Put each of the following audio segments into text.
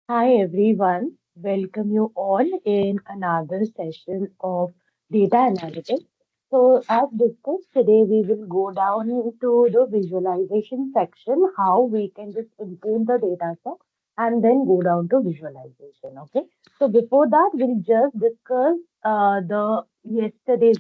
Hi everyone, welcome you all in another session of data analytics. So, as discussed today, we will go down into the visualization section, how we can just import the data set and then go down to visualization. Okay. So, before that, we'll just discuss the yesterday's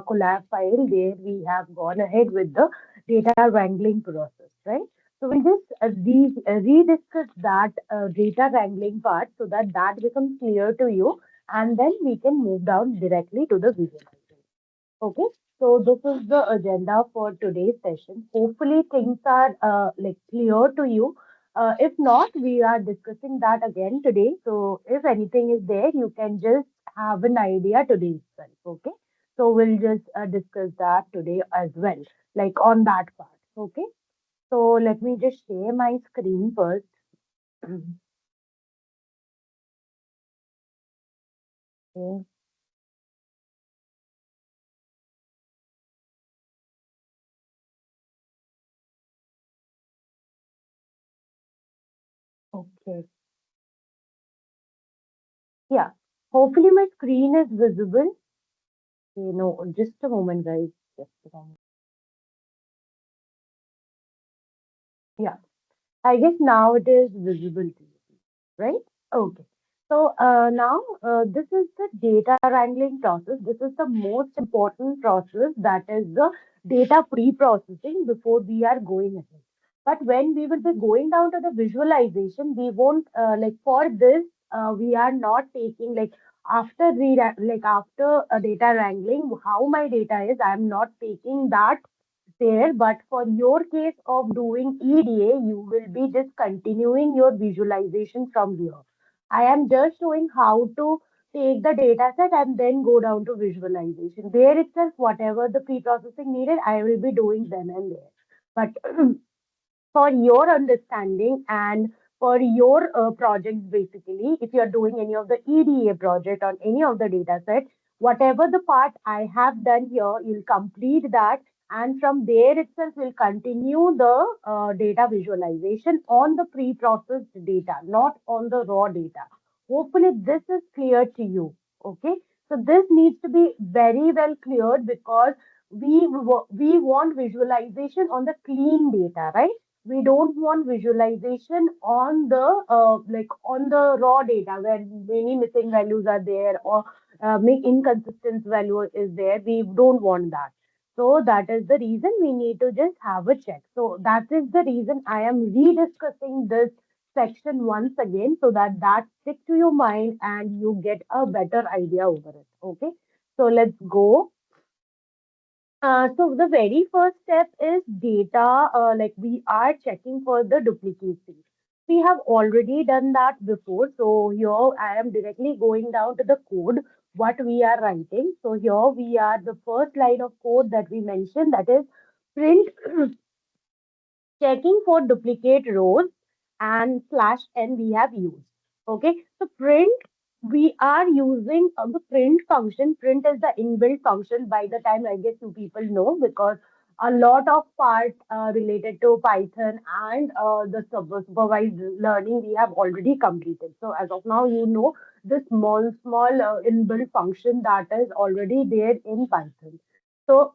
collab file where we have gone ahead with the data wrangling process, right? So we'll just rediscuss that data wrangling part so that that becomes clear to you, and then we can move down directly to the visualization. Okay, so this is the agenda for today's session. Hopefully things are like clear to you. If not, we are discussing that again today. So if anything is there, you can just have an idea today itself. Okay, so we'll just discuss that today as well, like on that part. Okay. So let me just share my screen first. Okay, okay. Yeah. Hopefully my screen is visible. Okay, no, just a moment, guys. Just a moment. Yeah. I guess now it is visible to you, right? Okay. So now this is the data wrangling process. This is the most important process, that is the data pre-processing before we are going ahead. But when we will be going down to the visualization, we won't like for this we are not taking like after data wrangling how my data is. I am not taking that there, but for your case of doing EDA, you will be just continuing your visualization from here. I am just showing how to take the data set and then go down to visualization. There itself, whatever the pre-processing needed, I will be doing then and there. But for your understanding and for your projects, basically, if you are doing any of the EDA project on any of the data set, whatever the part I have done here, you'll complete that. And from there itself, we'll continue the data visualization on the pre-processed data, not on the raw data. Hopefully, this is clear to you. Okay. So this needs to be very well cleared because we want visualization on the clean data, right? We don't want visualization on the like on the raw data where many missing values are there or inconsistent value is there. We don't want that. So that is the reason we need to just have a check. So that is the reason I am rediscussing this section once again so that that stick to your mind and you get a better idea over it. Okay. So let's go. So the very first step is data, like we are checking for the duplicacy. We have already done that before. So here I am directly going down to the code, what we are writing. So here we are the first line of code that we mentioned, that is print checking for duplicate rows and slash n we have used. Okay, so print, we are using the print function. Print is the inbuilt function. By the time I guess you people know, because a lot of part related to Python and the supervised learning we have already completed. So as of now, you know this small inbuilt function that is already there in Python. So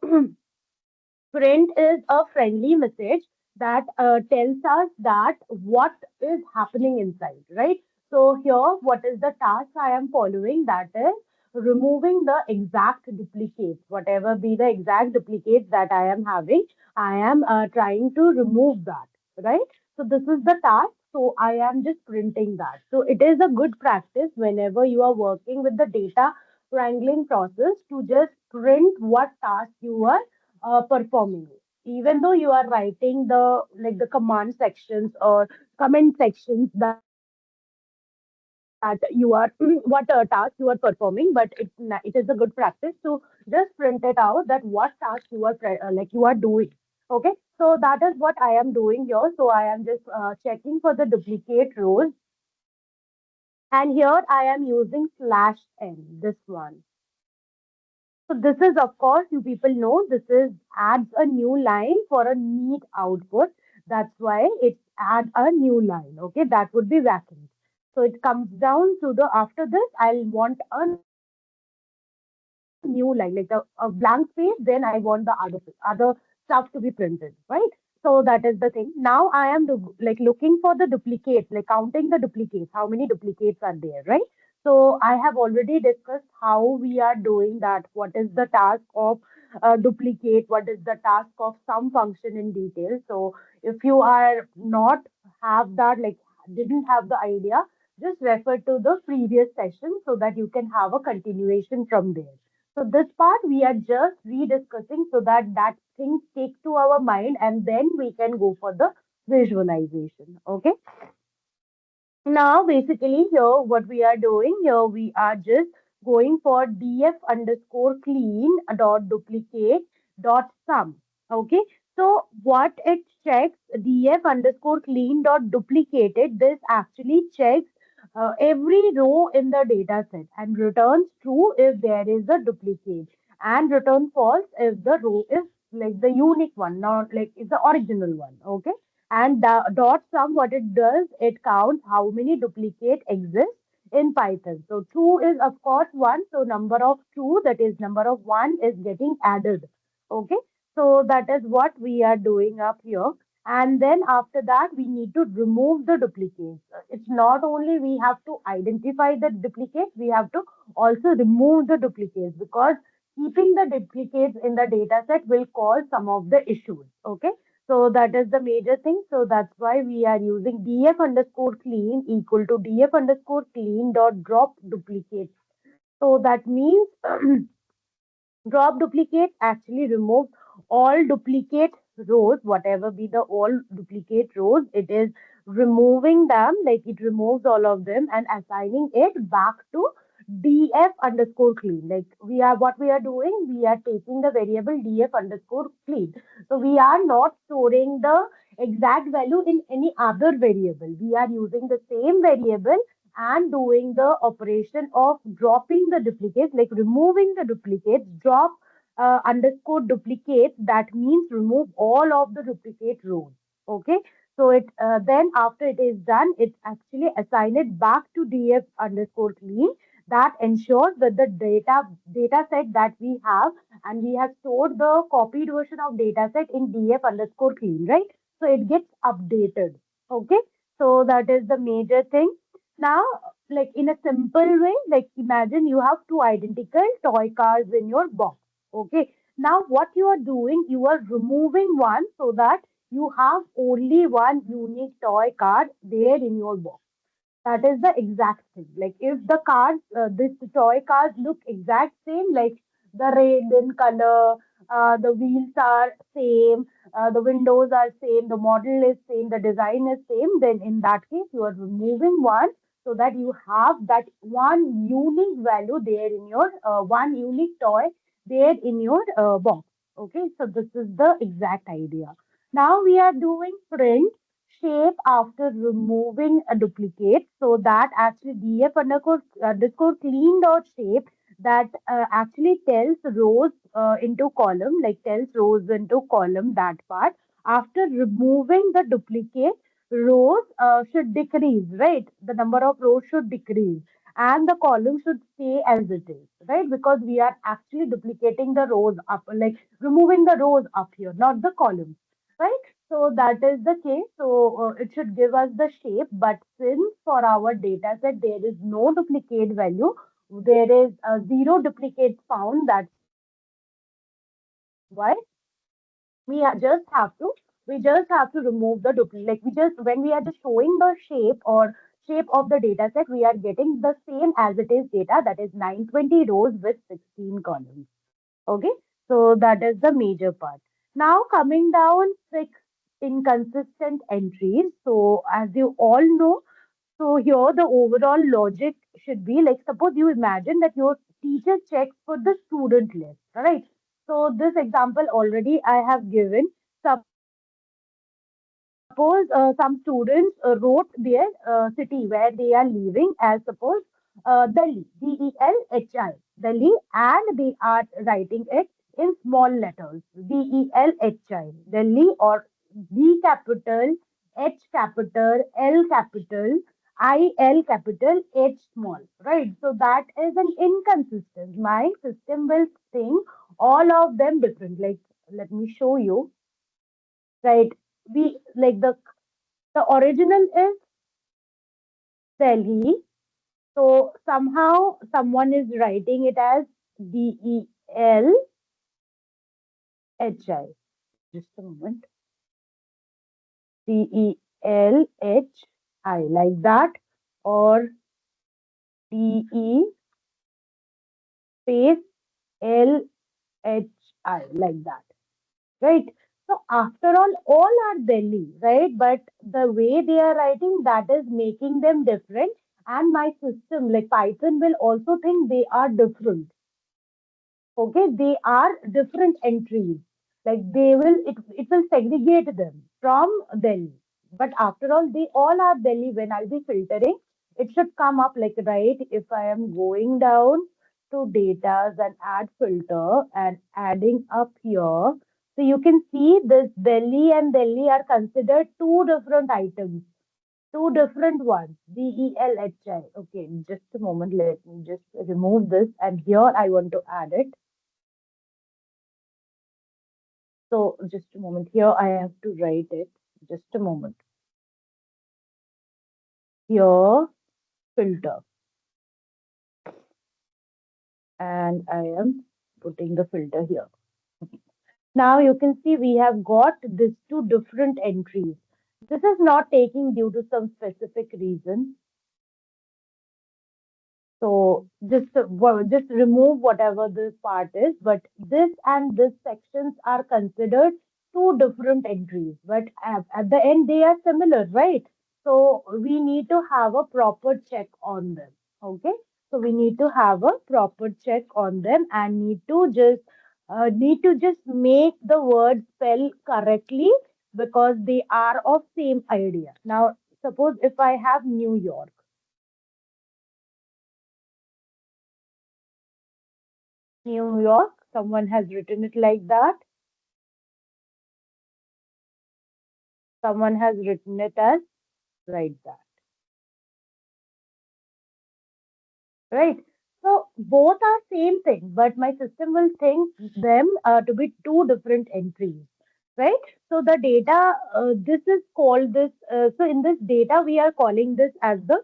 print is a friendly message that tells us that what is happening inside, right? So here, what is the task I am following? That is removing the exact duplicates, whatever be the exact duplicates that I am having, I am trying to remove that, right? So this is the task. So I am just printing that. So it is a good practice whenever you are working with the data wrangling process to just print what task you are performing, even though you are writing the like the command sections or comment sections that you are what task you are performing, but it is a good practice to just print it out that what task you are like you are doing. Okay, so that is what I am doing here. So I am just checking for the duplicate rows, and here I am using slash n, this one. So this is, of course, you people know this is adds a new line for a neat output. That's why it add a new line. Okay, that would be vacant. So it comes down to the after this, I'll want a new line, like a blank space. Then I want the other stuff to be printed, right? So that is the thing. Now I am like looking for the duplicates, like counting the duplicates, how many duplicates are there, right? So I have already discussed how we are doing that. What is the task of duplicate? What is the task of some function in detail? So if you are not have that, like didn't have the idea, just refer to the previous session so that you can have a continuation from there. So this part we are just rediscussing so that that thing take to our mind and then we can go for the visualization. Okay. Now, basically, here what we are doing here, we are just going for df underscore clean dot duplicate dot sum. Okay, so what it checks df underscore clean dot duplicated. This actually checks every row in the data set and returns true if there is a duplicate and return false if the row is like the unique one, not like is the original one. Okay, and the dot sum, what it does, it counts how many duplicate exist in Python. So true is of course one. So number of true, that is number of one, is getting added. Okay. So that is what we are doing up here. And then after that, we need to remove the duplicates. It's not only we have to identify the duplicates, we have to also remove the duplicates because keeping the duplicates in the data set will cause some of the issues. Okay. So that is the major thing. So that's why we are using df underscore clean equal to df underscore clean dot drop duplicates. So that means drop duplicate actually removes all duplicate rows, whatever be the all duplicate rows, it is removing them, like it removes all of them and assigning it back to df underscore clean. Like we are what we are doing, we are taking the variable df underscore clean. So we are not storing the exact value in any other variable. We are using the same variable and doing the operation of dropping the duplicates, like removing the duplicates, drop underscore duplicates. That means remove all of the duplicate rows. Okay. So it then after it is done, it actually assign it back to df underscore clean. That ensures that the data set that we have, and we have stored the copied version of data set in df underscore clean, right? So it gets updated. Okay. So that is the major thing. Now, like in a simple way, like imagine you have two identical toy cars in your box. Okay. Now, what you are doing, you are removing one so that you have only one unique toy car there in your box. That is the exact thing. Like if the cars, this toy cars look exact same, like the red in color, the wheels are same, the windows are same, the model is same, the design is same, then in that case you are removing one so that you have that one unique value there in your one unique toy there in your box. Okay, so this is the exact idea. Now we are doing print shape after removing a duplicate, so that actually df underscore clean dot shape that actually tells rows into column, like tells rows into column, that part after removing the duplicate rows should decrease, right? The number of rows should decrease and the column should stay as it is, right? Because we are actually duplicating the rows up, like removing the rows up here, not the columns, right? So that is the case. So it should give us the shape, but since for our data set there is no duplicate value, there is zero duplicates found. That's why we are just have to we just have to remove the duplicate. Like we just when we are just showing the shape or shape of the data set, we are getting the same as it is data, that is 920 rows with 16 columns. Okay, so that is the major part. Now coming down, fix inconsistent entries. So as you all know, so here the overall logic should be like, suppose you imagine that your teacher checks for the student list, right? So this example already I have given. Suppose some students wrote their city where they are living as suppose Delhi, Delhi, and they are writing it in small letters, Delhi, Delhi, or D capital, H capital, L capital, I L capital, H small, right? So that is an inconsistent. My system will think all of them different. Like, let me show you, right? We like the original is Delhi. So somehow someone is writing it as Delhi. Just a moment. Delhi, like that, or DE space LHI, like that, right? So after all are Delhi, right? But the way they are writing, that is making them different. And my system, like Python, will also think they are different. Okay, they are different entries. Like it will segregate them from Delhi. But after all, they all are Delhi. When I'll be filtering, it should come up like, right, if I am going down to data and add filter and adding up here, so you can see this Delhi and Delhi are considered two different items, two different ones. DELHI. Okay, just a moment, let me just remove this, and here I want to add it. So just a moment. Here I have to write it. Just a moment. Here, filter. And I am putting the filter here. Now you can see we have got these two different entries. This is not taking due to some specific reason. So just remove whatever this part is, but this and this sections are considered two different entries, but at the end they are similar, right? So we need to have a proper check on them. Okay, so we need to have a proper check on them and need to just make the word spell correctly because they are of same idea. Now suppose if I have New York. New York. Someone has written it like that. Someone has written it as like that. Right. So both are same thing, but my system will think them to be two different entries. Right. So the data, this is called this. So in this data, we are calling this as the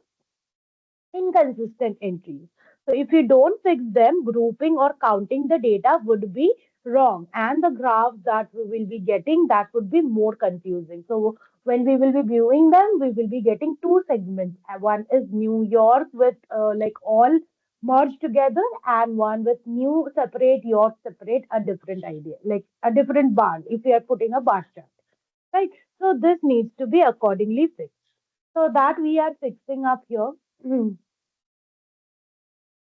inconsistent entries. So if you don't fix them, grouping or counting the data would be wrong. And the graphs that we will be getting, that would be more confusing. So when we will be viewing them, we will be getting two segments. One is New York with like all merged together, and one with New separate, York separate, a different idea, like a different bar, if we are putting a bar chart, right? So this needs to be accordingly fixed. So that we are fixing up here.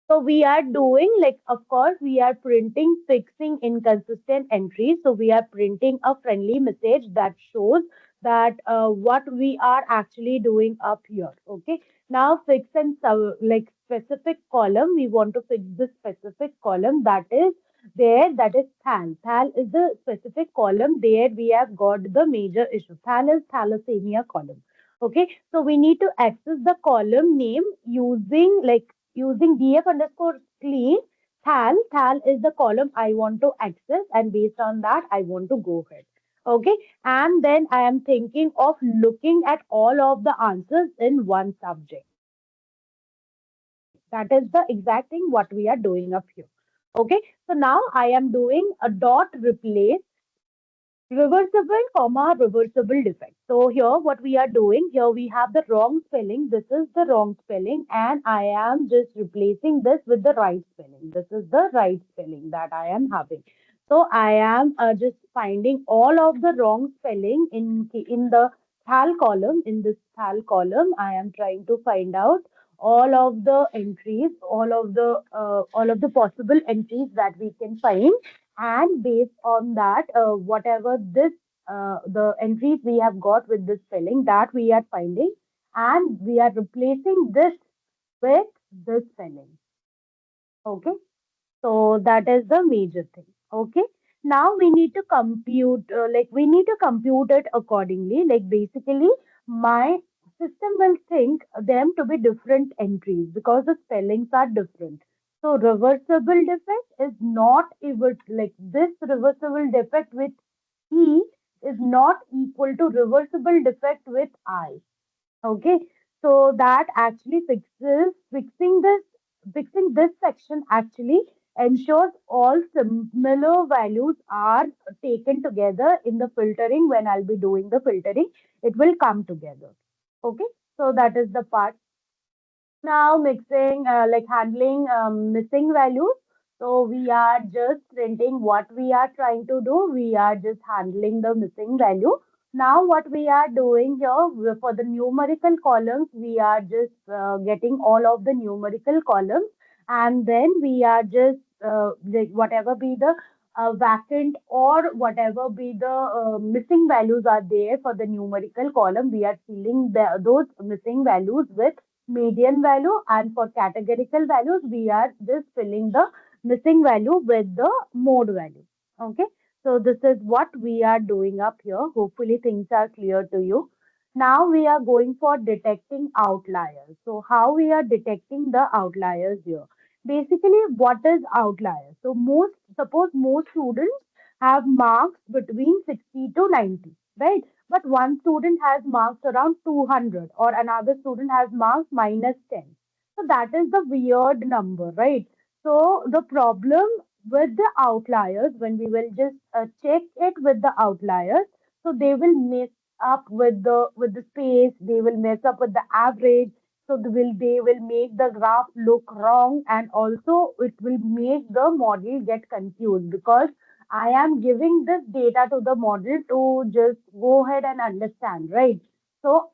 So we are doing, like, of course, we are printing fixing inconsistent entries. So we are printing a friendly message that shows that what we are actually doing up here. Okay. Now fix and like specific column. We want to fix the specific column that is there. That is THAL. THAL is the specific column. There we have got the major issue. THAL is thalassemia column. Okay. So we need to access the column name using df underscore clean thal is the column I want to access, and based on that I want to go ahead. Okay, and then I am thinking of looking at all of the answers in one subject. That is the exact thing what we are doing up here. Okay, so now I am doing a dot replace reversible comma reversible defect. So here what we are doing, here we have the wrong spelling. This is the wrong spelling, and I am just replacing this with the right spelling. This is the right spelling that I am having. So I am just finding all of the wrong spelling in the thal column. In this thal column, I am trying to find out all of the entries, all of the possible entries that we can find, and based on that whatever this the entries we have got with this spelling, that we are finding, and we are replacing this with this spelling. Okay, so that is the major thing. Okay, Now we need to compute, we need to compute it accordingly. Like basically, my system will think them to be different entries because the spellings are different. So reversible defect is not even like this reversible defect with E is not equal to reversible defect with I. Okay, so that actually fixing this section actually ensures all similar values are taken together in the filtering. When I'll be doing the filtering, it will come together. Okay, so that is the part. Now mixing, handling missing values. So we are just printing what we are trying to do. We are just handling the missing value. Now what we are doing here for the numerical columns, we are just getting all of the numerical columns, and then we are just whatever be the vacant or whatever be the missing values are there for the numerical column, we are filling those missing values with median value, and for categorical values we are just filling the missing value with the mode value. Okay, so this is what we are doing up here. Hopefully things are clear to you. Now we are going for detecting outliers. So how we are detecting the outliers here? Basically, what is outlier? So most, suppose most students have marks between 60 to 90, right? But one student has marks around 200, or another student has marks minus 10. So that is the weird number, right? So the problem with the outliers, when we will just check it with the outliers, so they will mess up with the space, they will mess up with the average, so they will make the graph look wrong, and also it will make the model get confused because I am giving this data to the model to just go ahead and understand, right? So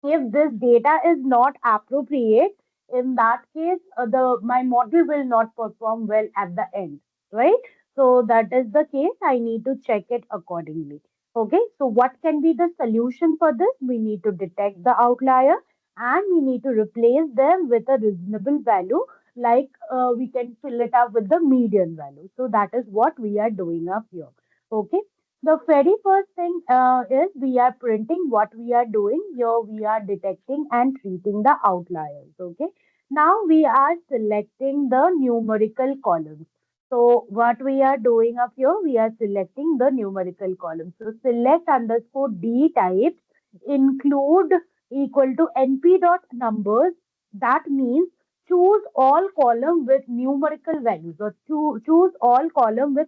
if this data is not appropriate, in that case the my model will not perform well at the end, right? So that is the case, I need to check it accordingly. Okay, so what can be the solution for this? We need to detect the outlier, and we need to replace them with a reasonable value, like we can fill it up with the median value. So that is what we are doing up here. Okay, the very first thing is we are printing what we are doing here. We are detecting and treating the outliers. Okay. Now we are selecting the numerical columns. So what we are doing up here, we are selecting the numerical columns. So select underscore D types include equal to np dot numbers. That means choose all column with numerical values, or choose all column with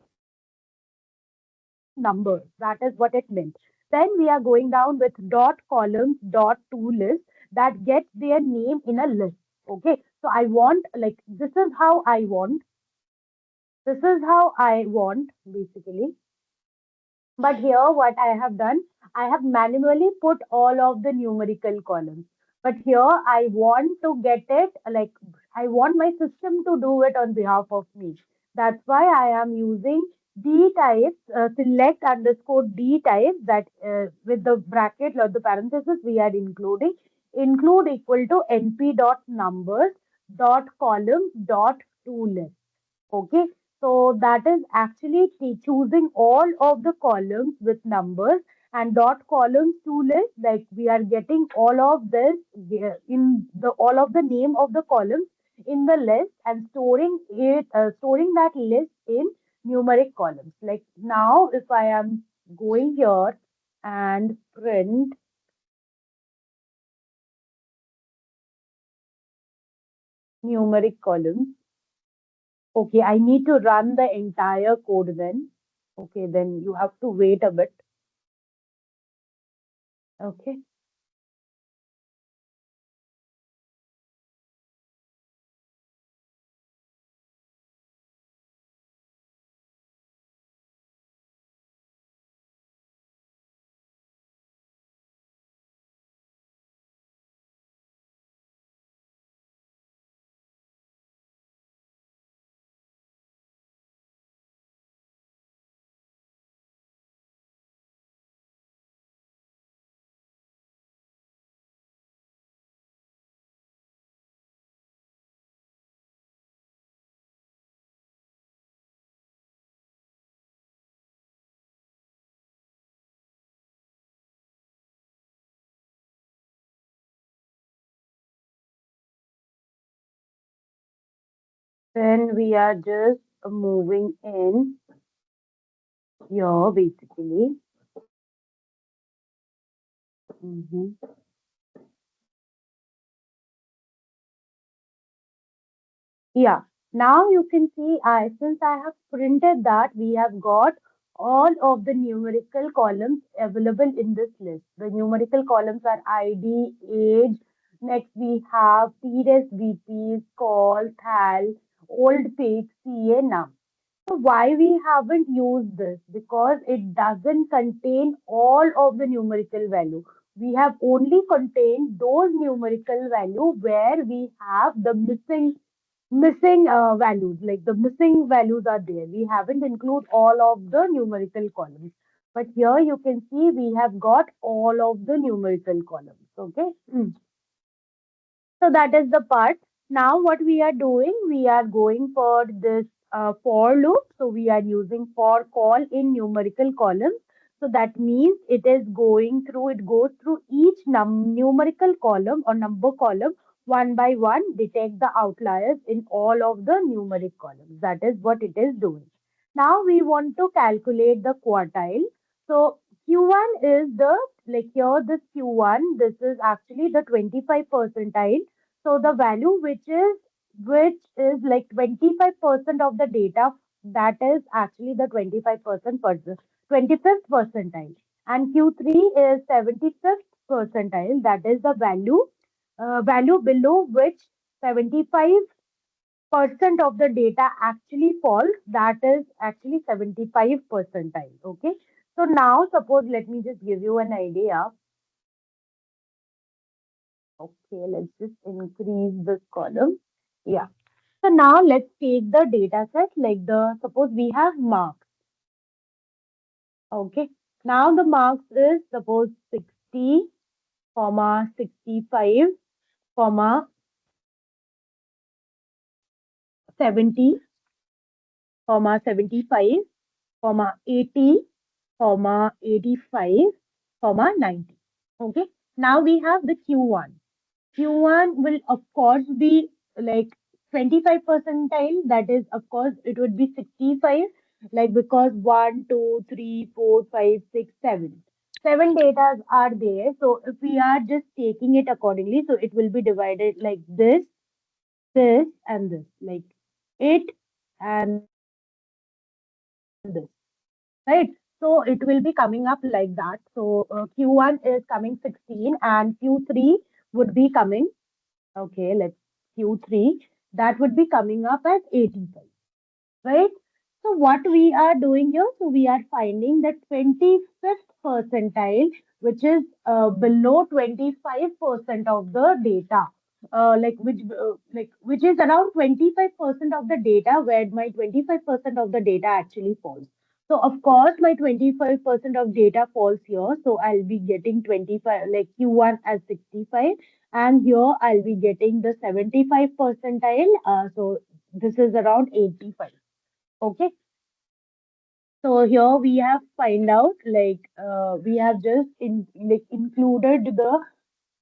numbers. That is what it meant. Then we are going down with dot columns dot to list that gets their name in a list. Okay. So I want, like, this is how I want basically. But here, what I have done, I have manually put all of the numerical columns. But here, I want to get it, like, I want my system to do it on behalf of me. That's why I am using D types, select underscore D types, that with the bracket or the parenthesis we are including, include equal to np dot numbers dot columns dot to list. Okay, so that is actually choosing all of the columns with numbers, and dot columns to list, like we are getting all of this in the all of the name of the columns in the list, and storing that list in numeric columns. Like now, if I am going here and print numeric columns, okay, I need to run the entire code then. Okay, then you have to wait a bit. Okay. Then we are just moving in here basically. Mhm. Yeah. Now you can see since I have printed that we have got all of the numerical columns available in this list. The numerical columns are ID, age, next we have TDS, VPs, call, thal, old page, CA, num. So why we haven't used this? Because it doesn't contain all of the numerical value. We have only contained those numerical value where we have the missing values. Like the missing values are there. We haven't include all of the numerical columns. But here you can see we have got all of the numerical columns. Okay. So that is the part. Now what we are doing, we are going for this for loop. So we are using for call in numerical columns. So that means it goes through each numerical column or number column one by one, detect the outliers in all of the numeric columns. That is what it is doing. Now we want to calculate the quartile. So Q1 is the, like here, this Q1, this is actually the 25 percentile. So the value which is like 25% of the data, that is actually the 25% 25th percentile. And Q3 is 75th percentile, that is the value below which 75% of the data actually falls, that is actually 75 percentile. Okay. So now suppose, let me just give you an idea. Okay, let's just increase this column. Yeah. So now let's take the data set, like the, suppose we have marks. Okay. Now the marks is suppose 60, comma 65, comma 70, comma 75, comma 80, comma 85, comma 90. Okay. Now we have the Q1. Q1 will of course be like 25 percentile. That is, of course, it would be 65, like because 1, 2, 3, 4, 5, 6, 7. 7 datas are there. So if we are just taking it accordingly, so it will be divided like this, and this, like it and this, right? So it will be coming up like that. So Q1 is coming 16 and Q3 would be coming. Okay, let's Q3. That would be coming up as 85, right? So what we are doing here, so we are finding the 25th percentile, which is below 25% of the data, which is around 25% of the data where my 25% of the data actually falls. So of course, my 25% of data falls here. So I'll be getting 25, like Q1 as 65, and here I'll be getting the 75 percentile. So this is around 85. Okay, so here we have find out, like we have just included the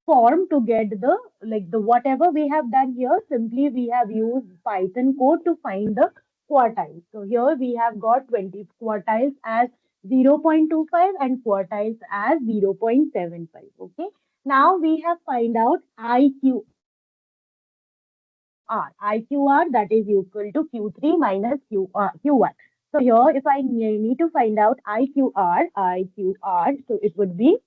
form to get the, like the whatever we have done here. Simply we have used Python code to find the quartiles. So here we have got 20 quartiles as 0.25 and quartiles as 0.75. Okay. Now we have find out IQR, that is equal to Q3 minus Q1. So here if I need to find out IQR, so it would be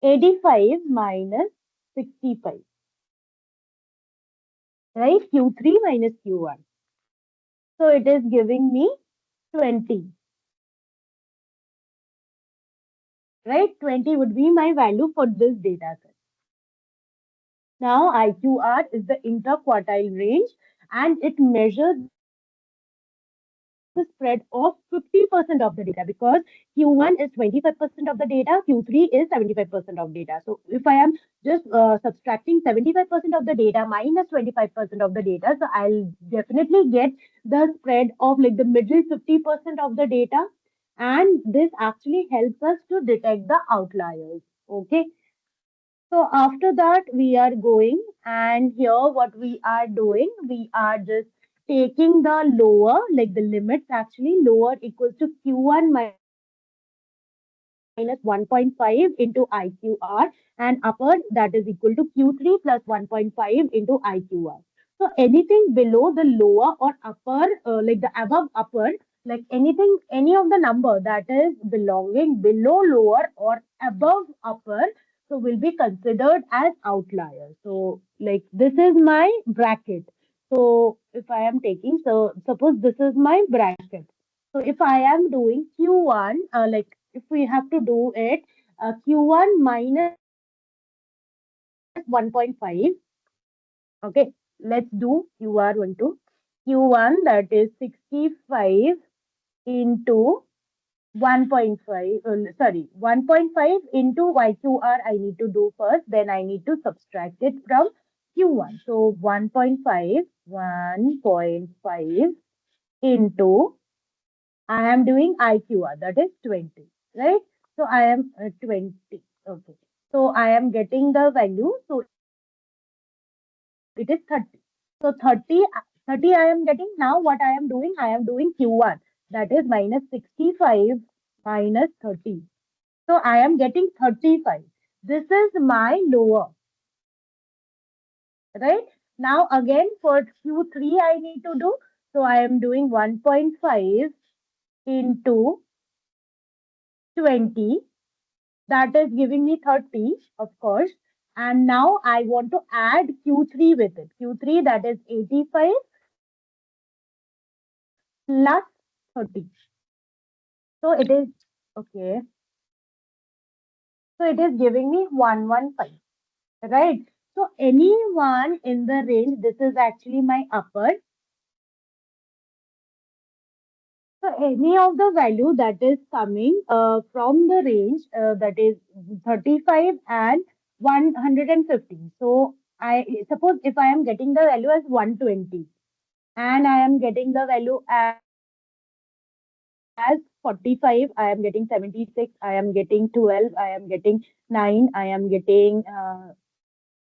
85 minus 65, right? Q3 minus Q1. So it is giving me 20, right? 20 would be my value for this data set. Now IQR is the interquartile range, and it measures the spread of 50% of the data, because Q1 is 25% of the data, Q3 is 75% of data. So if I am just subtracting 75% of the data minus 25% of the data, so I'll definitely get the spread of like the middle 50% of the data. And this actually helps us to detect the outliers. Okay. So after that, we are going, and here what we are doing, we are just taking the lower, like the limits actually, lower equals to Q1 minus 1.5 into IQR, and upper that is equal to Q3 plus 1.5 into IQR. So anything below the lower or upper, like the above upper, like anything, any of the number that is belonging below lower or above upper, so will be considered as outlier. So like this is my bracket. So if I am taking, so suppose this is my bracket. So if I am doing Q1, like if we have to do it, Q1 minus 1.5. Okay, let's do Q1 that is 65 into 1.5, sorry, 1.5 into YQR I need to do first, then I need to subtract it from Q1. So 1.5 into, I am doing IQR, that is 20, right? So I am 20, okay. So I am getting the value, so it is 30. So 30 I am getting. Now what I am doing? I am doing Q1, that is minus 65 minus 30. So I am getting 35. This is my lower, right? Now again for Q3 I need to do. So I am doing 1.5 into 20. That is giving me 30, of course. And now I want to add Q3 with it. Q3 that is 85 plus 30. So it is, okay. So it is giving me 115, right? So anyone in the range, this is actually my upper. So any of the value that is coming from the range that is 35 and 115. So I suppose if I am getting the value as 120 and I am getting the value as 45, I am getting 76, I am getting 12, I am getting 9, I am getting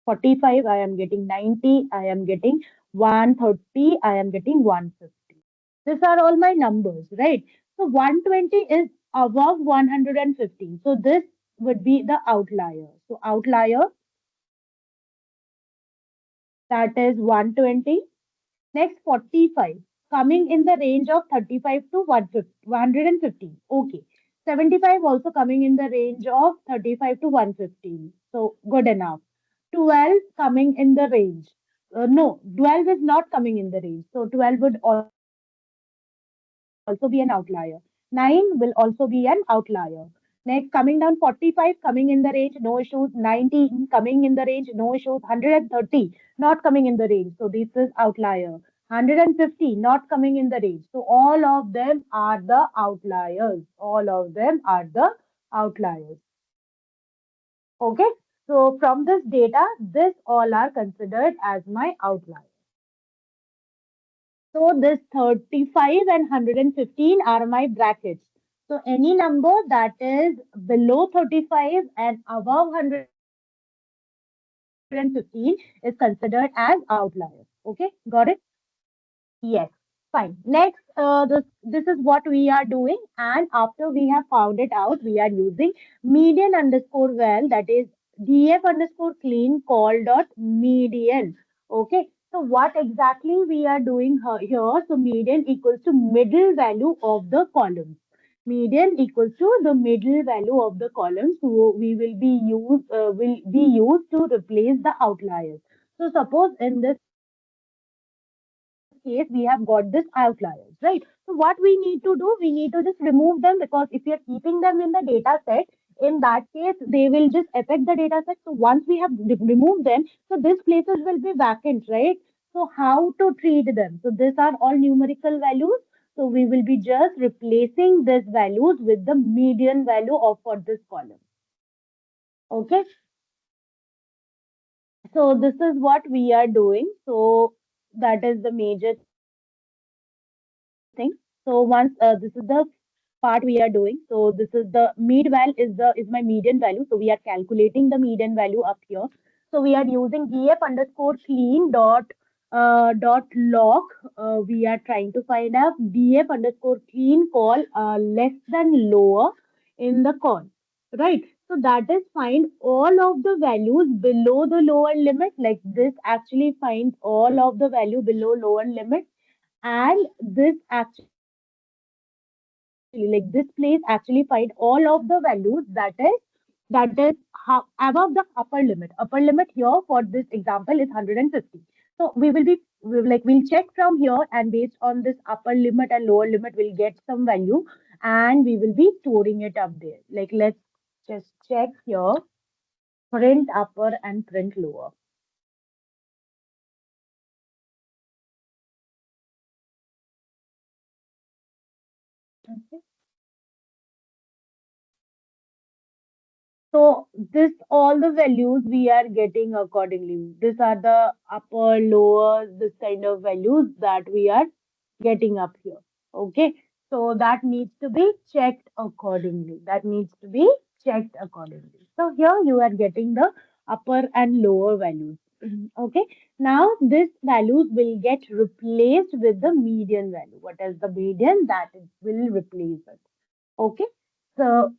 45, I am getting 90, I am getting 130, I am getting 150. These are all my numbers, right? So 120 is above 115. So this would be the outlier. So outlier, that is 120. Next 45, coming in the range of 35 to 115. Okay. 75 also coming in the range of 35 to 115. So good enough. 12 coming in the range. No, 12 is not coming in the range. So 12 would also be an outlier. 9 will also be an outlier. Next, coming down 45, coming in the range, no issues. 90 coming in the range, no issues. 130 not coming in the range. So this is outlier. 150 not coming in the range. So all of them are the outliers. All of them are the outliers. Okay. So from this data, this all are considered as my outliers. So this 35 and 115 are my brackets. So any number that is below 35 and above 115 is considered as outlier. Okay, got it? Yes. Fine. Next, this is what we are doing. And after we have found it out, we are using median underscore val, that is df underscore clean call dot median. Okay. So what exactly we are doing here? So median equals to middle value of the columns. Median equals to the middle value of the columns. So we will be used to replace the outliers. So suppose in this case, we have got this outliers, right? So what we need to do, we need to just remove them because if you're keeping them in the data set, in that case, they will just affect the data set. So once we have removed them, so these places will be vacant, right? So how to treat them? So these are all numerical values. So we will be just replacing these values with the median value of for this column. Okay. So this is what we are doing. So that is the major thing. So once this is the part we are doing. So this is the mid val is my median value. So we are calculating the median value up here. So we are using df underscore clean dot dot log, we are trying to find a df underscore clean call less than lower in the call, right? So that is find all of the values below the lower limit. Like this actually finds all of the value below lower limit, and this actually, like this place actually find all of the values that is above the upper limit. Upper limit here for this example is 150. So we'll check from here, and based on this upper limit and lower limit, we'll get some value, and we will be storing it up there. Like let's just check here, print upper and print lower. Okay. So this all the values we are getting accordingly. These are the upper, lower, this kind of values that we are getting up here. Okay. So that needs to be checked accordingly. That needs to be checked accordingly. So here you are getting the upper and lower values. Okay. Now this values will get replaced with the median value. What is the median? That it will replace it. Okay. So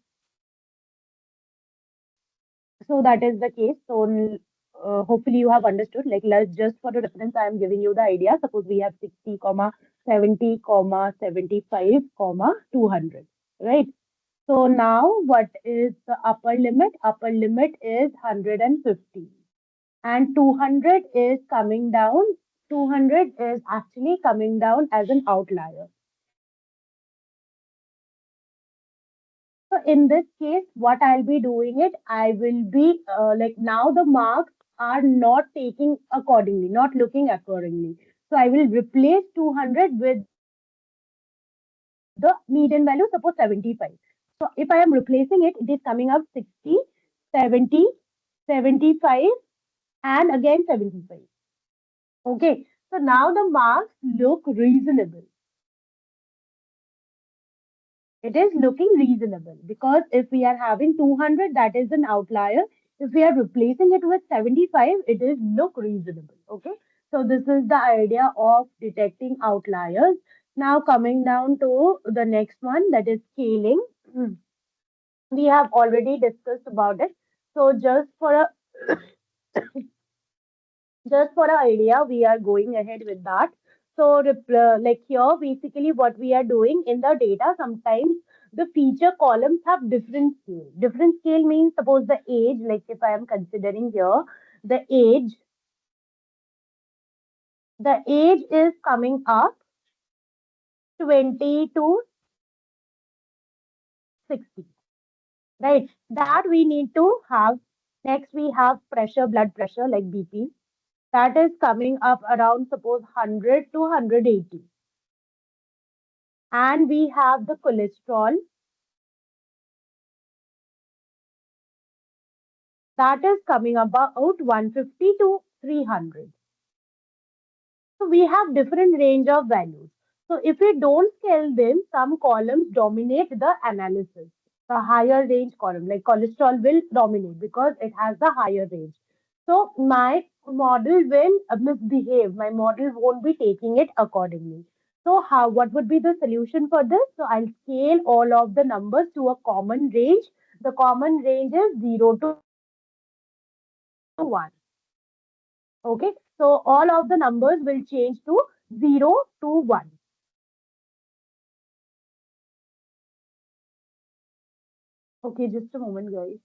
so that is the case. So hopefully you have understood. Like let's just for the reference, I am giving you the idea. Suppose we have 60, comma 70, comma 75, comma 200, right? So now what is the upper limit? Upper limit is 150, and 200 is coming down. 200 is actually coming down as an outlier. So in this case, what I'll be doing it, I will be like now the marks are not taking accordingly, not looking accordingly. So I will replace 200 with the median value, suppose 75. So if I am replacing it, it is coming up 60, 70, 75, and again 75. Okay. So now the marks look reasonable. It is looking reasonable because if we are having 200, that is an outlier. If we are replacing it with 75, it is look reasonable. Okay. So this is the idea of detecting outliers. Now coming down to the next one, that is scaling. We have already discussed about it. So just for an idea, we are going ahead with that. So, like here, basically what we are doing in the data, sometimes the feature columns have different scale. Different scale means suppose the age, like if I am considering here, the age, the age is coming up 20 to 60, right? That we need to have. Next, we have pressure, blood pressure, like BP. That is coming up around suppose 100 to 180. And we have the cholesterol that is coming about 150 to 300. So we have different range of values. So if we don't scale them, some columns dominate the analysis. The higher range column, like cholesterol, will dominate because it has the higher range. So my model will misbehave. My model won't be taking it accordingly. So how? What would be the solution for this? So I'll scale all of the numbers to a common range. The common range is 0 to 1. Okay, so all of the numbers will change to 0 to 1. Okay, just a moment, guys.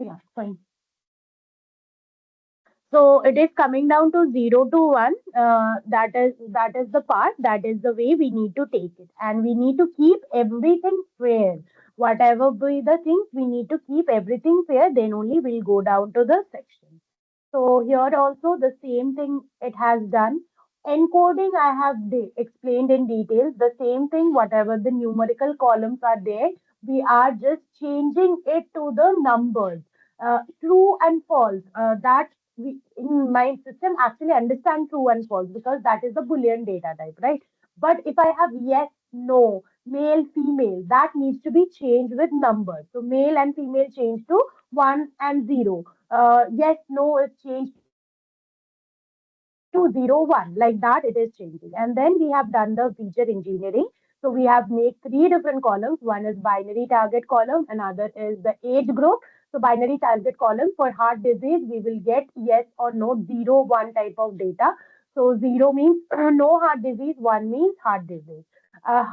Yeah, fine. So it is coming down to 0 to 1. That is the part. That is the way we need to take it, and we need to keep everything fair. Whatever be the things, we need to keep everything fair. Then only we'll go down to the section. So here also the same thing it has done. Encoding I have explained in detail. The same thing, whatever the numerical columns are there, we are just changing it to the numbers. True and false. That we in my system actually understand true and false because that is the Boolean data type, right? But if I have yes, no, male, female, that needs to be changed with numbers. So male and female change to 1 and 0. Yes, no, it's changed to 0, 1. Like that, it is changing. And then we have done the feature engineering. So we have made three different columns. One is binary target column, another is the age group. So binary target column for heart disease, we will get yes or no, 0, 1 type of data. So 0 means no heart disease, 1 means heart disease. Uh,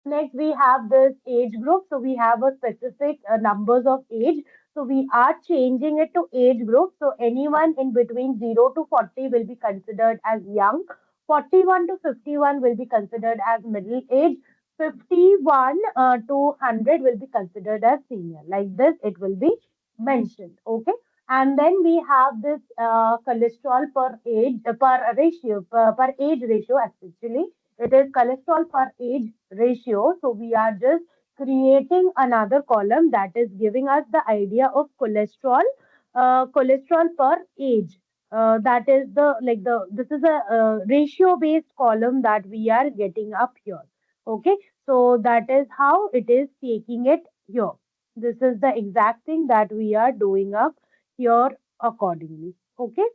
Next, we have this age group. So we have a specific numbers of age. So we are changing it to age group. So anyone in between 0 to 40 will be considered as young. 41 to 51 will be considered as middle age. 51 to 100 will be considered as senior. Like this, it will be mentioned. Okay. And then we have this cholesterol per age, per ratio, per age ratio, actually it is cholesterol per age ratio. So we are just creating another column that is giving us the idea of cholesterol per age. That is the like the this is a ratio based column that we are getting up here. Okay, so that is how it is taking it here. This is the exact thing that we are doing up here accordingly. Okay.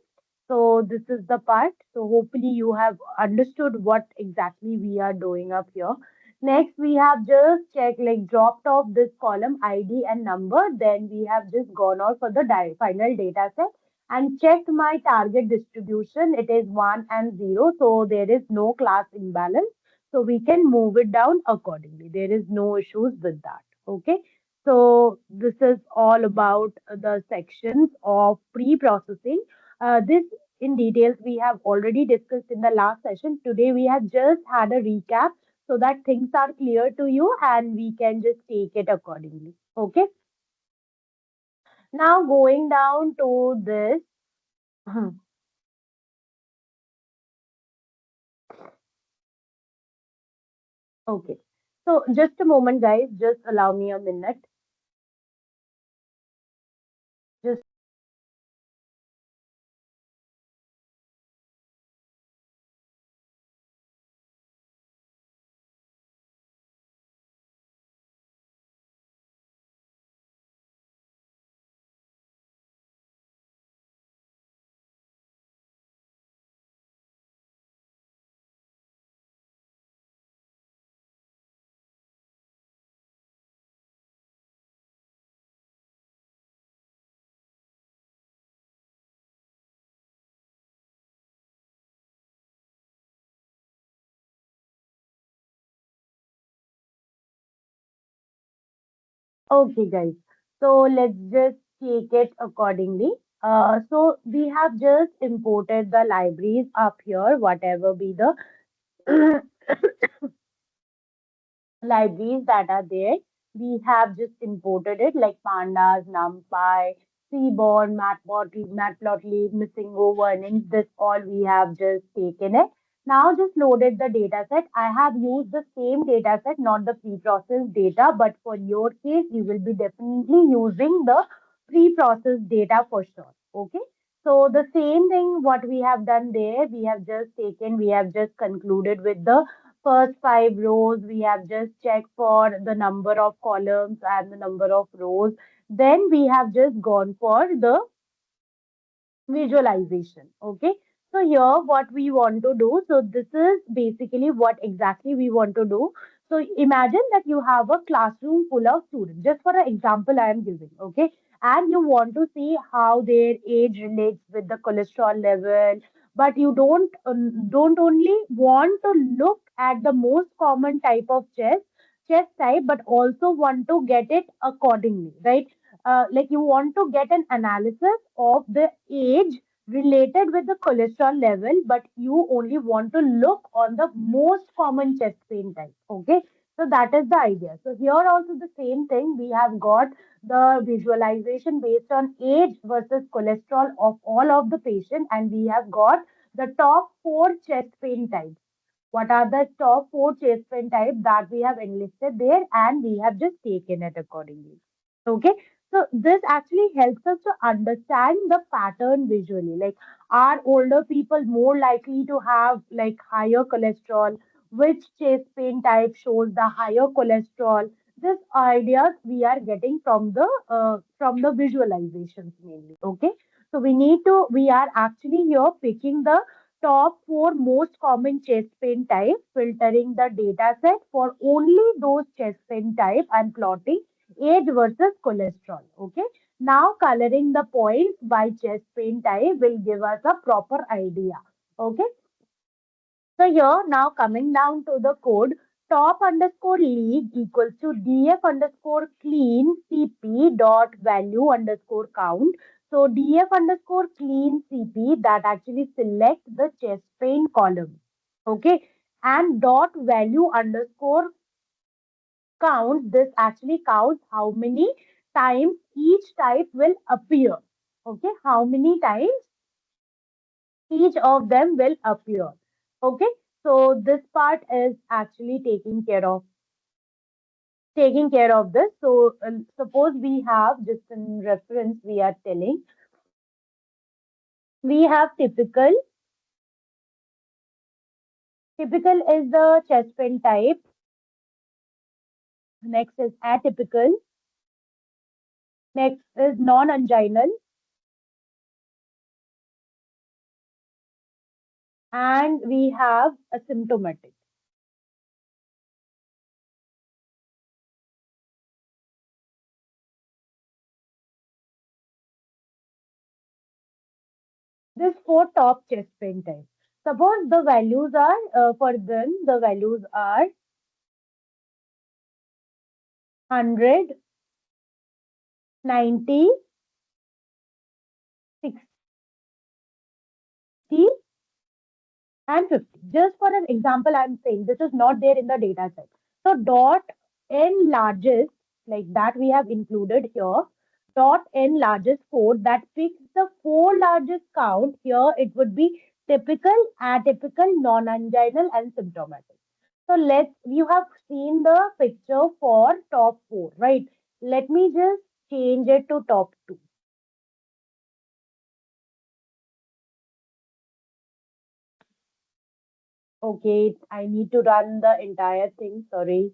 So this is the part. So hopefully you have understood what exactly we are doing up here. Next, we have just checked like dropped off this column ID and number. Then we have just gone out for the final data set and checked my target distribution. It is 1 and 0. So there is no class imbalance. So we can move it down accordingly. There is no issues with that. Okay. So this is all about the sections of pre-processing. This in details we have already discussed in the last session. Today we have just had a recap so that things are clear to you and we can just take it accordingly. Okay. Now going down to this. Okay. So just a moment, guys. Just allow me a minute. Just okay, guys. So let's just take it accordingly. So we have just imported the libraries up here, whatever be the libraries that are there. We have just imported it like pandas, numpy, seaborn, matplotlib, missingo, warning. This all we have just taken it. Now just loaded the data set. I have used the same data set, not the pre-processed data, but for your case, you will be definitely using the pre-processed data for sure. Okay. So the same thing what we have done there, we have just concluded with the first 5 rows. We have just checked for the number of columns and the number of rows. Then we have just gone for the visualization. Okay. So here what we want to do. So this is basically what exactly we want to do. So imagine that you have a classroom full of students. Just for an example I am giving. Okay. And you want to see how their age relates with the cholesterol level. But you don't only want to look at the most common type of chest type, but also want to get it accordingly, right? Like you want to get an analysis of the age related with the cholesterol level, but you only want to look on the most common chest pain type. Okay, so that is the idea. So here also the same thing. We have got the visualization based on age versus cholesterol of all of the patient, and we have got the top four chest pain types. What are the top four chest pain types that we have enlisted there, and we have just taken it accordingly. Okay, so this actually helps us to understand the pattern visually. Like, are older people more likely to have like higher cholesterol? Which chest pain type shows the higher cholesterol? This ideas we are getting from the visualizations mainly. Okay, so we are actually here picking the top four most common chest pain types, filtering the data set for only those chest pain type and plotting age versus cholesterol. Okay, now coloring the points by chest pain type will give us a proper idea. Okay, so here now coming down to the code, top underscore league equals to df underscore clean cp dot value underscore count. So df underscore clean cp that actually select the chest pain column. Okay. And dot value underscore count, this actually counts how many times each type will appear. Okay. How many times each of them will appear. Okay, so this part is actually taking care of this. So suppose we have just in reference we are telling we have typical is the chest pain type. Next is atypical. Next is non-anginal, and we have asymptomatic. This four top chest pain types. Suppose the values are for them the values are 100, 90, 60 and 50. Just for an example, I'm saying this is not there in the data set. So dot n largest, like that we have included here, dot n largest code that picks the four largest count. Here it would be typical, atypical, non-anginal, and symptomatic. So you have seen the picture for top four, right? Let me just change it to top two. Okay, I need to run the entire thing. Sorry.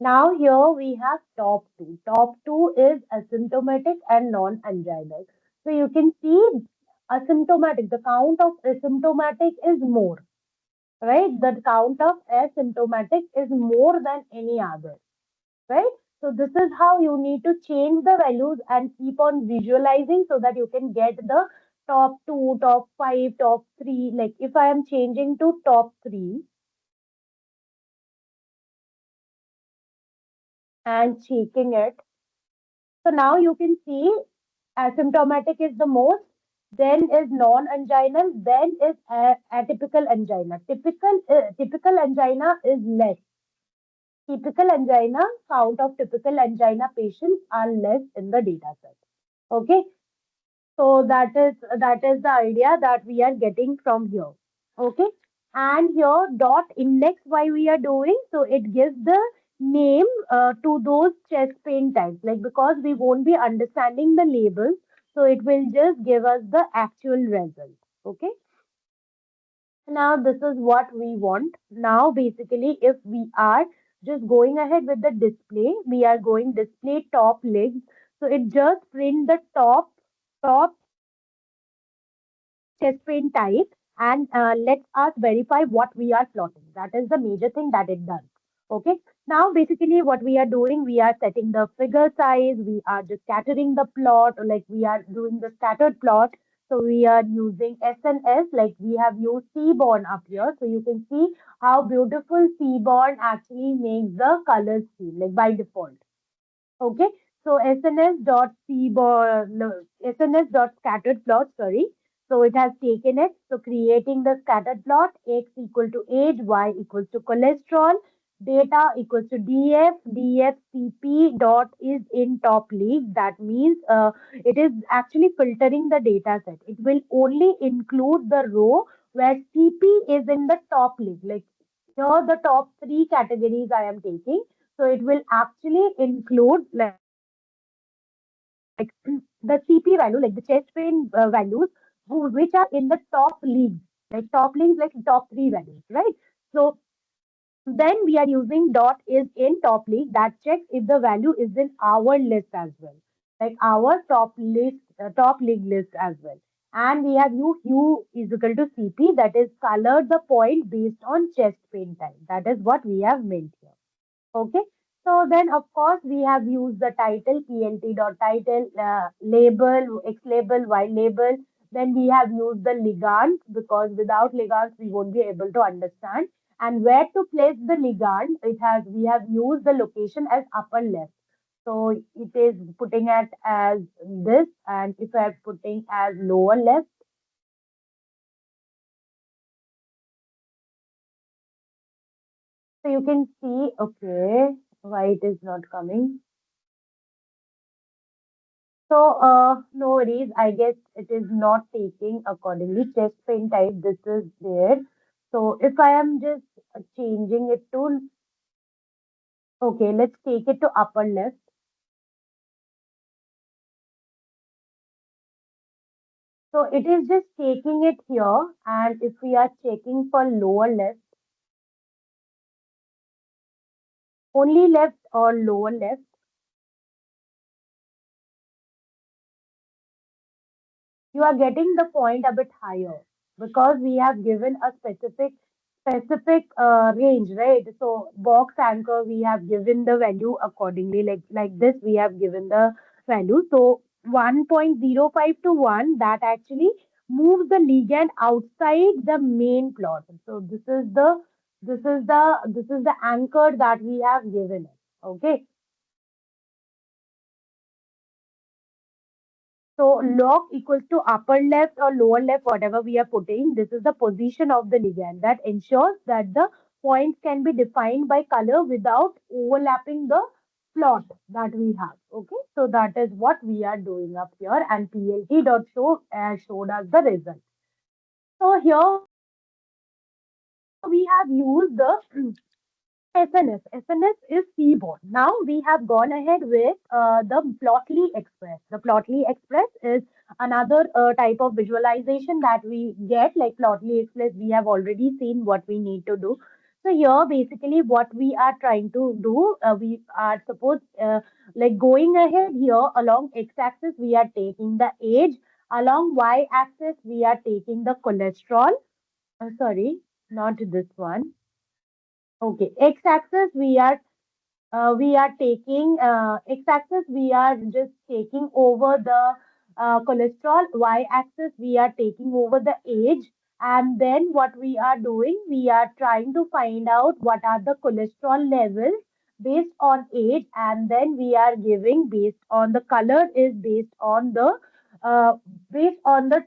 Now here we have top two. Top two is asymptomatic and non-anginal. So you can see asymptomatic, the count of asymptomatic is more, right? The count of asymptomatic is more than any other, right? So this is how you need to change the values and keep on visualizing so that you can get the top two, top five, top three. Like if I am changing to top three and checking it, so now you can see asymptomatic is the most, then is non-anginal, then is atypical angina. Typical angina is less. Typical angina, count of typical angina patients are less in the data set. Okay, so that is the idea that we are getting from here. Okay, and here dot index why we are doing, so it gives the name to those chest pain types, like because we won't be understanding the labels, so it will just give us the actual result. Okay, now this is what we want. Now basically if we are just going ahead with the display, we are going display top legs, so it just print the top chest pain type and let us verify what we are plotting. That is the major thing that it does. Okay. Now, basically, what we are doing, we are setting the figure size. We are just scattering the plot, or like we are doing the scattered plot. So we are using SNS, like we have used Seaborn up here. So you can see how beautiful Seaborn actually makes the color scheme, like by default. Okay. So SNS dot scattered plot, sorry. So it has taken it. So creating the scattered plot, X equal to age, Y equals to cholesterol, data equals to DFCP dot is in top league. That means it is actually filtering the data set. It will only include the row where CP is in the top league. Like here, the top three categories I am taking. So it will actually include like the CP value, like the chest pain values, which are in the top leagues, like top three values, right? So then we are using dot is in top league that checks if the value is in our list as well, like our top league list as well. And we have hue is equal to CP that is colored the point based on chest pain time. That is what we have meant here. Okay. So then, of course, we have used the title, PLT dot title, label, X label, Y label. Then we have used the ligand because without ligands, we won't be able to understand. And where to place the ligand, we have used the location as upper left. So it is putting it as this. And if I'm putting as lower left, so you can see, okay, why it is not coming. So, no worries. I guess it is not taking accordingly. Chest pain type, this is there. So, if I am just changing it to, okay, let's take it to upper left. So, it is just taking it here. And if we are checking for lower left, only left or lower left, you are getting the point a bit higher because we have given a specific range, right? So box anchor we have given the value accordingly, like this we have given the value. So 1.05 to 1 that actually moves the ligand outside the main plot. So this is the anchor that we have given it. Okay. So log equals to upper left or lower left, whatever we are putting. This is the position of the ligand that ensures that the points can be defined by color without overlapping the plot that we have. Okay, so that is what we are doing up here, and plt.show showed us the result. So here we have used the SNS. SNS is keyboard. Now we have gone ahead with the Plotly Express. The Plotly Express is another type of visualization that we get. Like Plotly Express, we have already seen what we need to do. So here, basically, what we are trying to do, we are like going ahead here along x-axis, we are taking the age. Along y-axis, we are taking the cholesterol. Sorry, not this one. Okay, x-axis we are taking x-axis we are just taking over the cholesterol, y-axis we are taking over the age, and then what we are doing, we are trying to find out what are the cholesterol levels based on age, and then we are giving based on the color is uh, based on the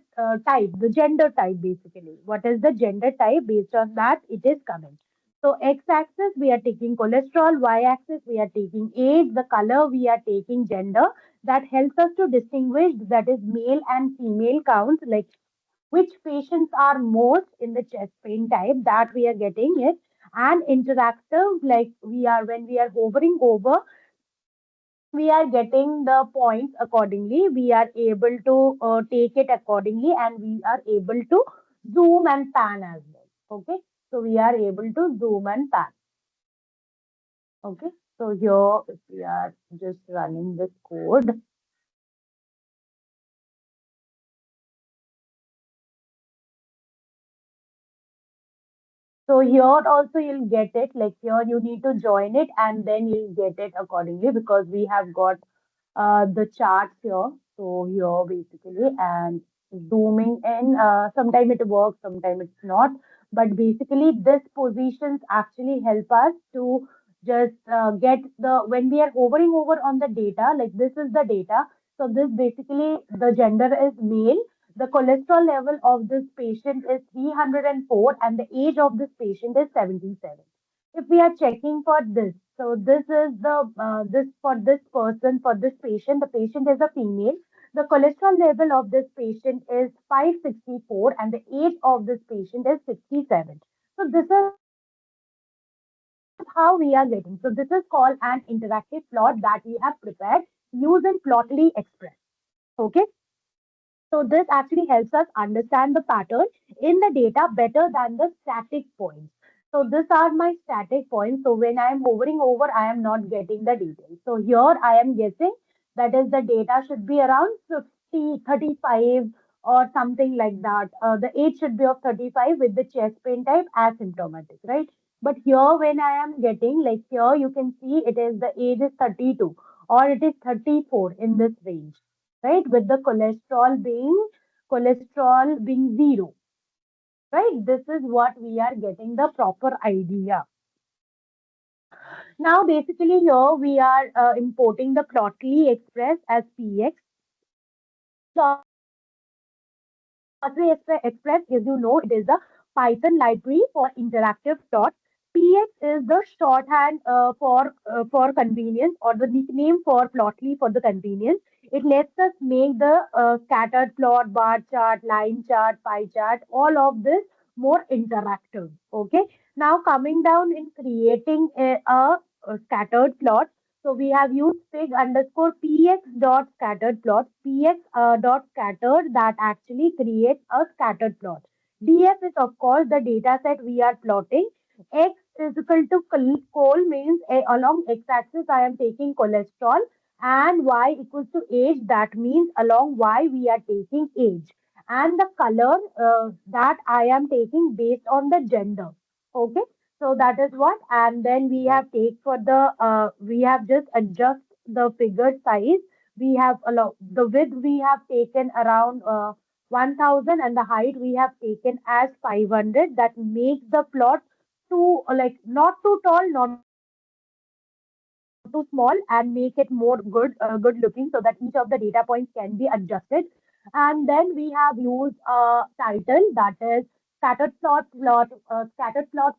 type, the gender type basically. What is the gender type? Based on that, it is coming. So x-axis we are taking cholesterol, y-axis we are taking age, the color we are taking gender. That helps us to distinguish that is male and female count, like which patients are most in the chest pain type that we are getting it. And interactive, like we are when we are hovering over, we are getting the points accordingly. We are able to take it accordingly, and we are able to zoom and pan as well. Okay, so we are able to zoom and pan. Okay, so here if we are just running this code, so here also you'll get it, like here you need to join it and then you'll get it accordingly because we have got the charts here. So here basically and zooming in, sometime it works, sometime it's not. But basically this positions actually help us to just get the, when we are hovering over on the data, like this is the data. So this basically, the gender is male. The cholesterol level of this patient is 304 and the age of this patient is 77. If we are checking for this, so this is the, this for this person, for this patient, the patient is a female. The cholesterol level of this patient is 564 and the age of this patient is 67. So this is how we are getting. So this is called an interactive plot that we have prepared using Plotly Express. Okay. So this actually helps us understand the pattern in the data better than the static points. So these are my static points. So when I am hovering over, I am not getting the details. So here I am guessing that is the data should be around 50, 35 or something like that. The age should be of 35 with the chest pain type asymptomatic, right? But here when I am getting, like here you can see it is the age is 32 or it is 34 in this range, right? With the cholesterol being zero, right? This is what we are getting the proper idea. Now, basically here we are importing the Plotly Express as PX. Plotly Express, as you know, it is a Python library for interactive plots. PX is the shorthand for convenience, or the nickname for Plotly for the convenience. It lets us make the scattered plot, bar chart, line chart, pie chart, all of this more interactive. Okay. Now coming down in creating a scattered plot. So we have used fig underscore px dot scattered plot, px dot scattered that actually creates a scattered plot. df is of course the data set we are plotting. X is equal to col means along x-axis I am taking cholesterol, and y equals to age, that means along y we are taking age, and the color that I am taking based on the gender. Okay, so that is what, and then we have take for the we have just adjust the figure size. We have the width we have taken around 1000 and the height we have taken as 500. That makes the plot too like not too tall, not too small, and make it more good looking so that each of the data points can be adjusted. And then we have used a title that is scattered plot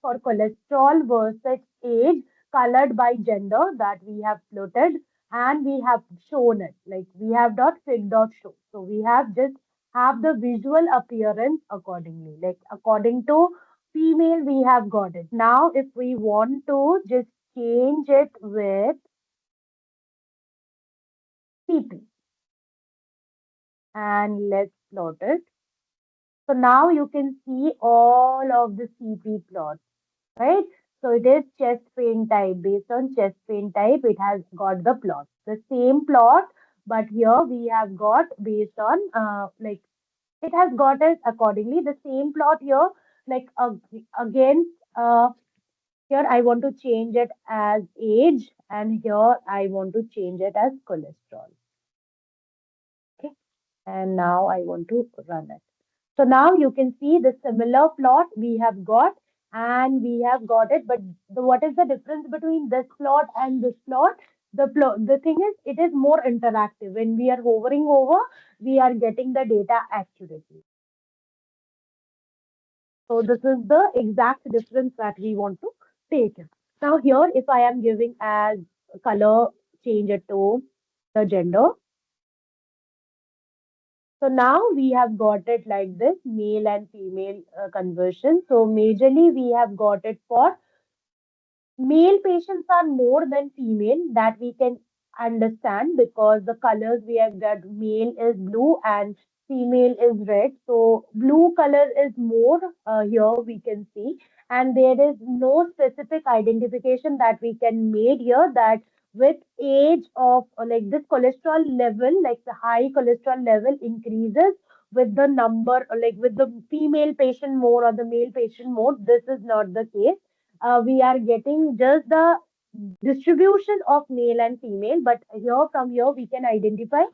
for cholesterol versus age colored by gender that we have plotted, and we have shown it like we have dot fig dot show. So we have just have the visual appearance accordingly, like according to female we have got it. Now if we want to just change it with CP and let's plot it. So now you can see all of the CP plots, right? So it is chest pain type. Based on chest pain type, it has got the plot. The same plot, but here we have got based on like it has got it accordingly. The same plot here, like again, here I want to change it as age, and here I want to change it as cholesterol. Okay, and now I want to run it. So now you can see the similar plot we have got, and we have got it. But what is the difference between this plot and this plot? The thing is, it is more interactive. When we are hovering over, we are getting the data accurately. So this is the exact difference that we want to take. Now here, if I am giving as color, change it to the gender. So now we have got it like this, male and female conversion. So majorly we have got it for male patients are more than female, that we can understand because the colors we have got, male is blue and female is red. So blue color is more here we can see, and there is no specific identification that we can made here that with age of like this cholesterol level, like the high cholesterol level increases with the number, like with the female patient more or the male patient more. This is not the case. We are getting just the distribution of male and female, but here from here we can identify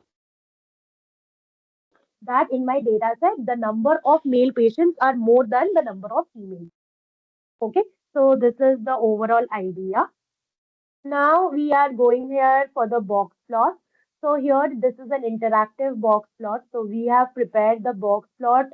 that in my data set the number of male patients are more than the number of females. Okay, so this is the overall idea. Now we are going here for the box plot. So here this is an interactive box plot. So we have prepared the box plot.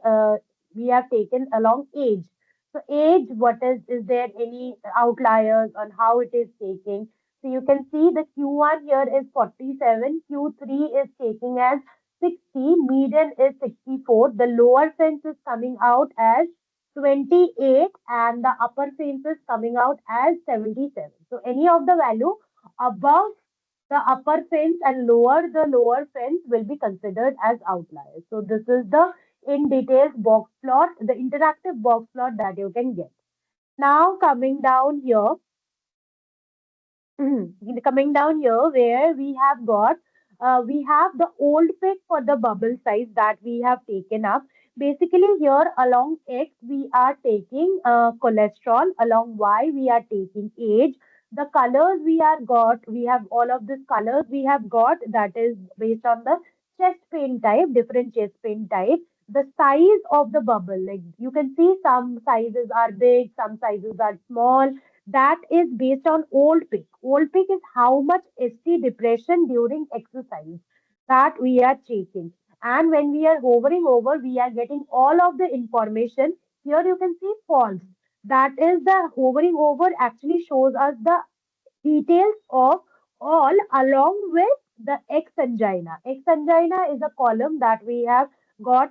We have taken along age. So age, what is there any outliers on how it is taking? So you can see the Q1 here is 47, Q3 is taking as 60, median is 64. The lower fence is coming out as 28 and the upper fence is coming out as 77. So any of the value above the upper fence and lower the lower fence will be considered as outliers. So this is the in details box plot, the interactive box plot that you can get. Now coming down here where we have the old pick for the bubble size that we have taken up. Basically here along X we are taking cholesterol, along Y we are taking age. The colors we have all of these colors we have got that is based on the chest pain type, different chest pain type. The size of the bubble, like you can see some sizes are big, some sizes are small, that is based on old peak. Old peak is how much ST depression during exercise that we are checking. And when we are hovering over, we are getting all of the information. Here you can see false. That is the hovering over actually shows us the details of all along with the X angina. X angina is a column that we have got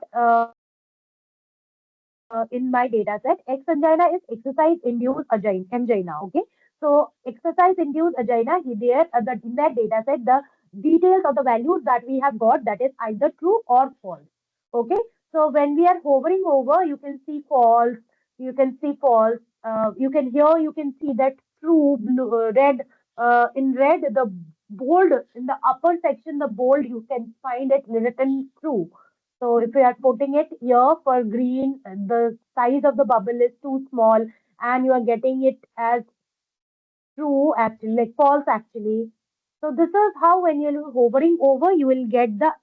in my data set. X angina is exercise induced angina. Okay. So exercise induced angina, there in that data set, the details of the values that we have got that is either true or false. Okay. So when we are hovering over, you can see false, you can see false. You can see that true, blue, red. In red, the bold in the upper section, the bold you can find it written true. So if we are putting it here for green, the size of the bubble is too small, and you are getting it as true actually, like false actually. So this is how when you're hovering over, you will get the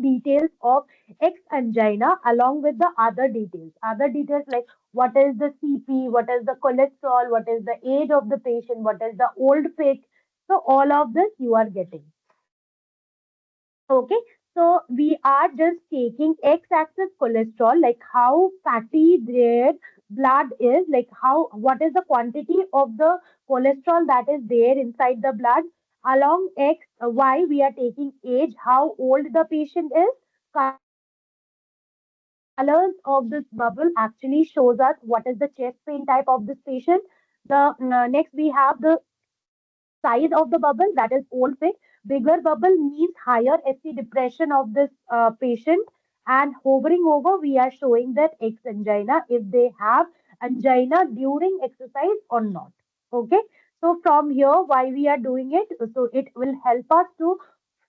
details of X angina along with the other details. Other details like what is the CP, what is the cholesterol, what is the age of the patient, what is the old pick. So all of this you are getting. Okay, so we are just taking x-axis cholesterol, like how fatty their blood is, like how what is the quantity of the cholesterol that is there inside the blood. Along x, y, we are taking age, how old the patient is. Colors of this bubble actually shows us what is the chest pain type of this patient. Next we have the size of the bubble that is old pick. Bigger bubble means higher ST depression of this patient. And hovering over, we are showing that X angina if they have angina during exercise or not. Okay. So from here, why we are doing it? So it will help us to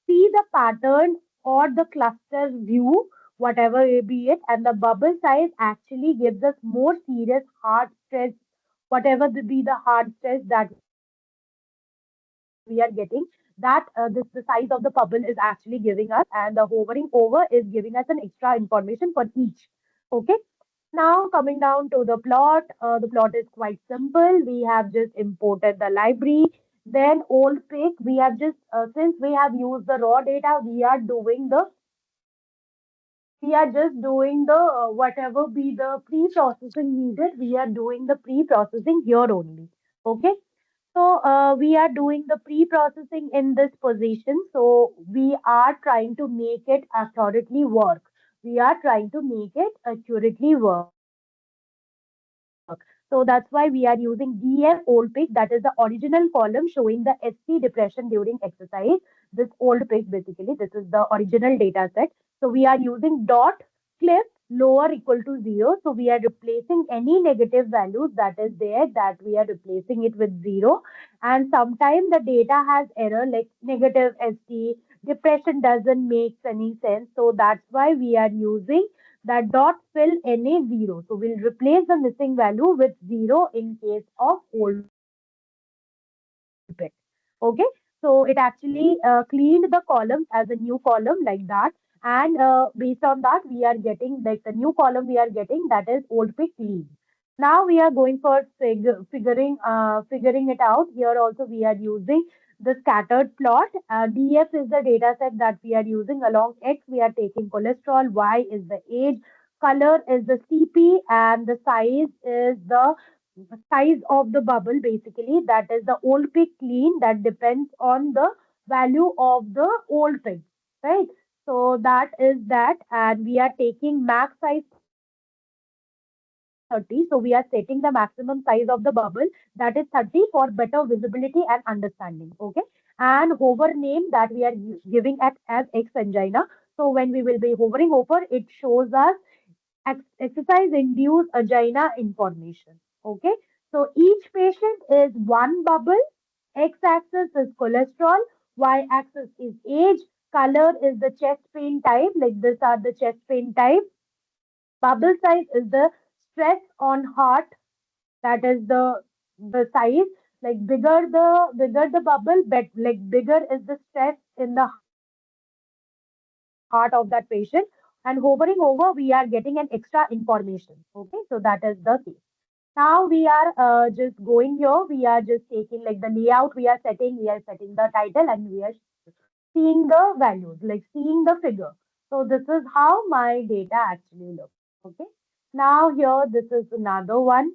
see the pattern or the cluster view, whatever it be it, and the bubble size actually gives us more serious heart stress, whatever be the heart stress that we are getting, that the size of the bubble is actually giving us, and the hovering over is giving us an extra information for each. Okay. Now coming down to the plot is quite simple. We have just imported the library. Then old pick, we have just since we have used the raw data, we are just doing the whatever be the pre-processing needed. We are doing the pre-processing here only. Okay. So we are doing the pre-processing in this position. So we are trying to make it accurately work. We are trying to make it accurately work. So that's why we are using DF old pick. That is the original column showing the ST depression during exercise. This old pick basically, this is the original data set. So we are using dot clip lower equal to 0. So we are replacing any negative values that is there, that we are replacing it with 0. And sometimes the data has error like negative ST, depression doesn't make any sense. So that's why we are using that dot fill NA 0. So we'll replace the missing value with 0 in case of old bit. Okay. So it actually cleaned the columns as a new column like that. And based on that, we are getting like the new column we are getting that is old pick clean. Now we are going for figuring it out. Here also we are using the scattered plot. DF is the data set that we are using. Along X we are taking cholesterol, Y is the age, color is the CP, and the size is the size of the bubble basically. That is the old pig clean, that depends on the value of the old pig, right? So that is that, and we are taking max size 30. So we are setting the maximum size of the bubble, that is 30 for better visibility and understanding. Okay. And hover name that we are giving it as X angina. So when we will be hovering over, it shows us exercise induced angina information. Okay. So each patient is one bubble. X axis is cholesterol, Y axis is age, color is the chest pain type, like these are the chest pain type. Bubble size is the stress on heart, that is the size. Like bigger the bubble, but like bigger is the stress in the heart of that patient. And hovering over, we are getting an extra information. Okay, so that is the case. Now we are just going here. We are just taking like the layout. We are setting the title, and we are seeing the values, like seeing the figure. So this is how my data actually looks. Okay. Now here, this is another one.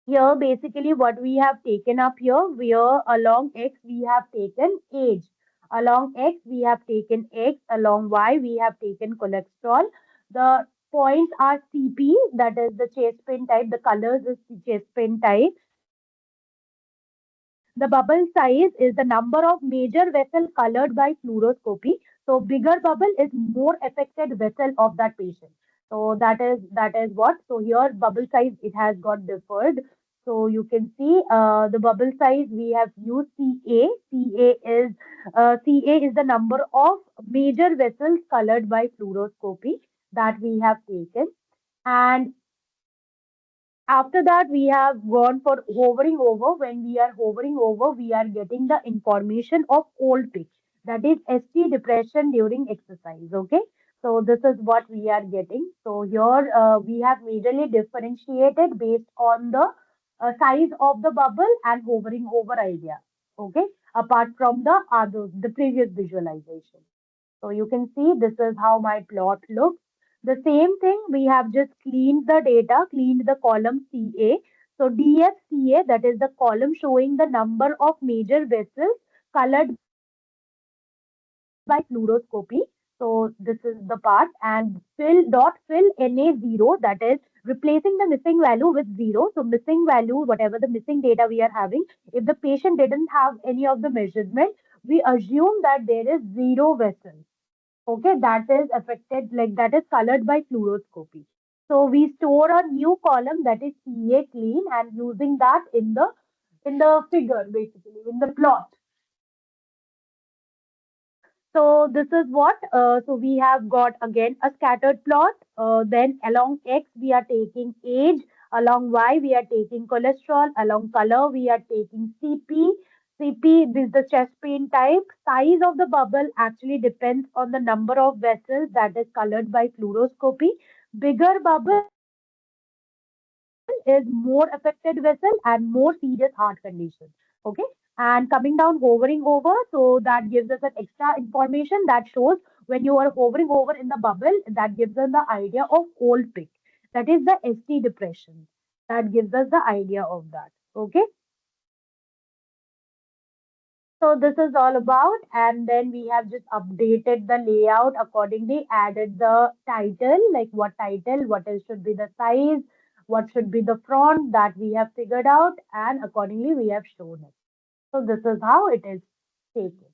Here, basically, what we have taken up here, where along X we have taken age. Along X we have taken X. Along Y we have taken cholesterol. The points are CP, that is the chest pain type. The colors is the chest pain type. The bubble size is the number of major vessel colored by fluoroscopy. So bigger bubble is more affected vessel of that patient. So that is what. So here bubble size, it has got differed. So you can see the bubble size we have used CA. CA is the number of major vessels colored by fluoroscopy that we have taken. And after that, we have gone for hovering over. When we are hovering over, we are getting the information of old pitch. That is ST depression during exercise. Okay. So this is what we are getting. So here we have majorly differentiated based on the size of the bubble and hovering over idea. Okay. Apart from the others, the previous visualization. So you can see this is how my plot looks. The same thing, we have just cleaned the data, cleaned the column CA. So DFCA, that is the column showing the number of major vessels colored by fluoroscopy. So this is the part. And fill NA 0, that is replacing the missing value with 0. So missing value, whatever the missing data we are having, if the patient didn't have any of the measurement, we assume that there is zero vessels. Okay, that is affected, like that is colored by fluoroscopy. So we store a new column, that is CA clean, and using that in the figure, basically in the plot. So this is what, so we have got again a scattered plot. Then along X we are taking age, along Y we are taking cholesterol, along color we are taking CP. CP, this is the chest pain type. Size of the bubble actually depends on the number of vessels that is colored by fluoroscopy. Bigger bubble is more affected vessel and more serious heart condition. Okay. And coming down, hovering over, so that gives us an extra information that shows when you are hovering over in the bubble, that gives us the idea of old peak. That is the ST depression. That gives us the idea of that. Okay. So this is all about, and then we have just updated the layout accordingly, added the title, like what title, what is should be the size, what should be the font, that we have figured out, and accordingly we have shown it. So this is how it is taken,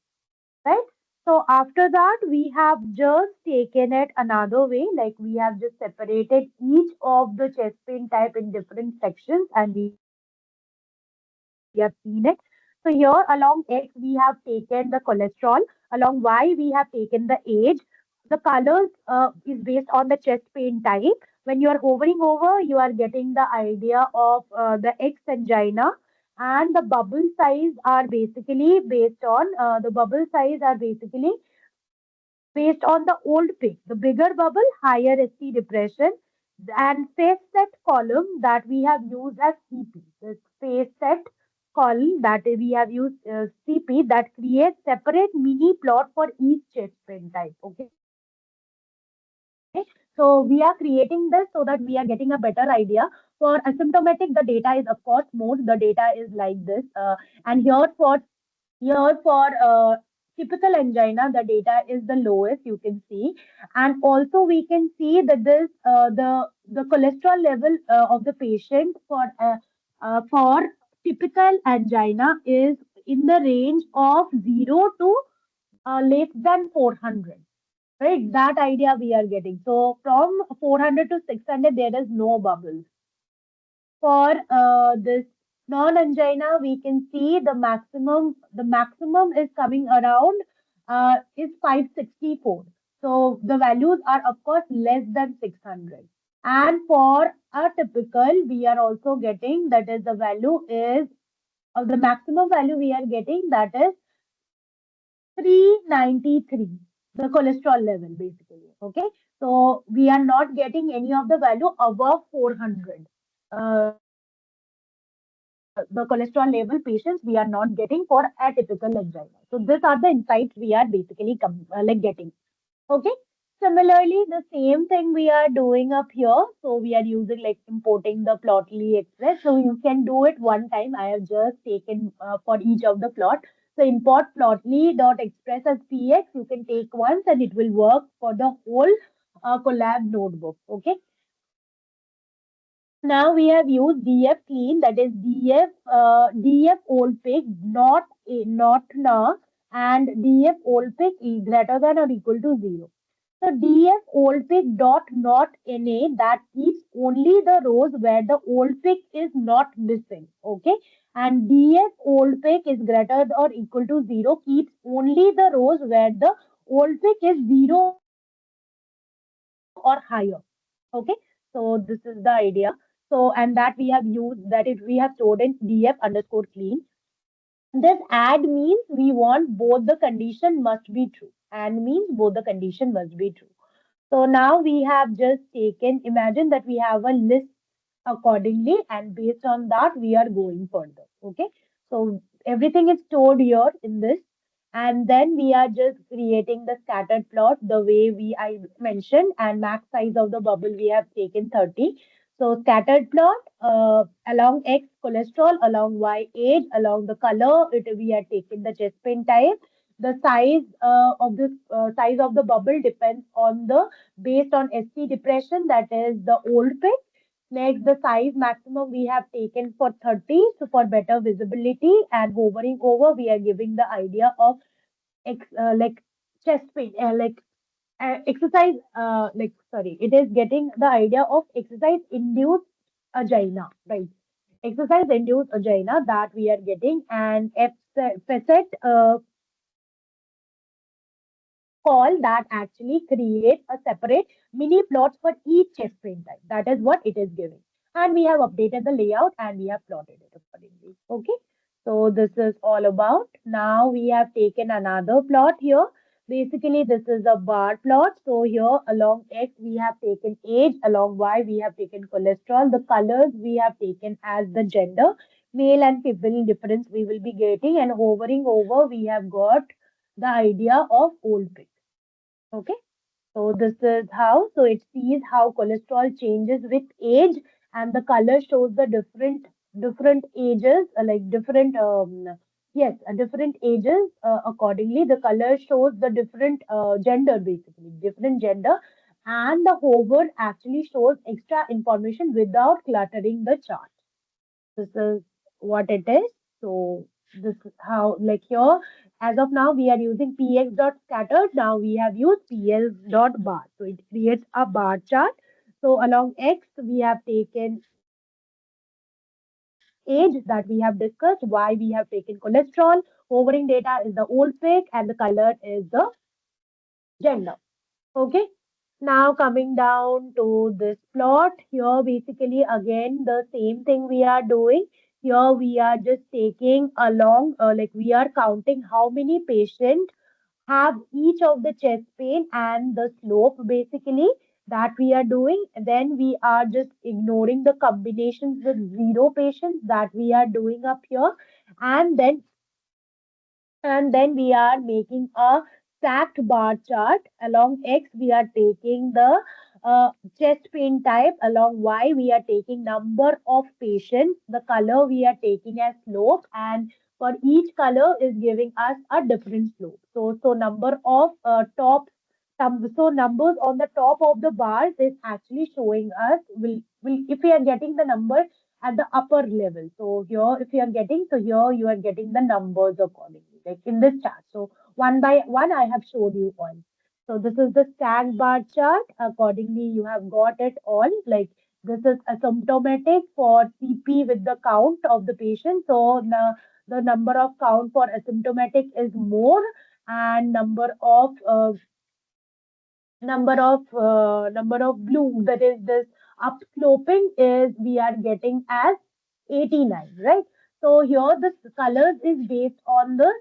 right? So after that, we have just taken it another way, like we have just separated each of the chest pain type in different sections, and we have seen it. So here along X, we have taken the cholesterol. Along Y, we have taken the age. The colors is based on the chest pain type. When you are hovering over, you are getting the idea of the X angina, and the bubble size are basically based on based on the old pick. The bigger bubble, higher ST depression. And face set column that we have used as CP. The face set column that we have used CP that creates separate mini plot for each chest print type. Okay. So we are creating this so that we are getting a better idea. For asymptomatic, the data is of course more. The data is like this. And here for typical angina, the data is the lowest you can see, and also we can see that this the cholesterol level of the patient for typical angina is in the range of 0 to less than 400. Right, that idea we are getting. So from 400 to 600, there is no bubbles. For this non-angina, we can see the maximum is coming around is 564. So the values are of course less than 600. And for a typical, we are also getting that is the value is of the maximum value we are getting that is 393, the cholesterol level basically. Okay, so we are not getting any of the value above 400. The cholesterol level patients we are not getting for atypical angina. So these are the insights we are basically like getting. Okay. Similarly, the same thing we are doing up here. So we are using like importing the Plotly Express. So you can do it one time. I have just taken for each of the plot. So import plotly.express as px. You can take once and it will work for the whole collab notebook. Okay. Now we have used df clean, that is df old pig, not na, and df old pig is greater than or equal to 0. So df old pig dot not na, that keeps only the rows where the old pig is not missing. Okay. And df old pig is greater or equal to 0 keeps only the rows where the old pig is 0 or higher. Okay. So this is the idea. So, and that we have used, that is we have stored in df underscore clean. This add means we want both the condition must be true. And means both the condition must be true. So now we have just taken, imagine that we have a list accordingly, and based on that, we are going further. Okay. So everything is stored here in this. And then we are just creating the scattered plot the way I mentioned, and max size of the bubble we have taken 30. So scattered plot along X cholesterol, along Y age, along the color, we are taking the chest pain type. The size of the bubble depends on the based on ST depression, that is the old pick. Next, the size maximum we have taken for 30, so for better visibility, and hovering over, we are giving the idea of like chest pain, exercise, like sorry, it is getting the idea of exercise induced angina, right? Exercise induced angina that we are getting, and facet call that actually create a separate mini plots for each chest pain type. That is what it is giving. And we have updated the layout and we have plotted it accordingly. Okay. So this is all about. Now we have taken another plot here. Basically, this is a bar plot. So here along X, we have taken age. Along Y, we have taken cholesterol. The colors we have taken as the gender. Male and female difference we will be getting. And hovering over, we have got the idea of old pig. Okay, so this is how, so it sees how cholesterol changes with age, and the color shows the different ages, like different yes, different ages. Accordingly, the color shows the different gender, basically different gender, and the hover actually shows extra information without cluttering the chart. This is what it is. So this is how, like here, as of now, we are using px.scattered. Now we have used pl.bar. So it creates a bar chart. So along x, we have taken age that we have discussed, y we have taken cholesterol, hovering data is the old pick, and the color is the gender. Okay. Now coming down to this plot here, basically again the same thing we are doing. Here we are just taking along, like we are counting how many patients have each of the chest pain and the slope basically. that we are doing. Then we are just ignoring the combinations with zero patients that we are doing up here. And then we are making a stacked bar chart. Along X, we are taking the chest pain type. Along Y, we are taking number of patients. The color we are taking as slope, and for each color is giving us a different slope. So number of so numbers on the top of the bars is actually showing us will if we are getting the number at the upper level. So here, if you are getting, so here you are getting the numbers accordingly, like in this chart. So one by one, I have showed you all. So this is the stack bar chart. Accordingly, you have got it all. Like this is asymptomatic for CP with the count of the patient. So the number of count for asymptomatic is more, and number of blue, that is this upsloping, is we are getting as 89, right? So here the colors is based on the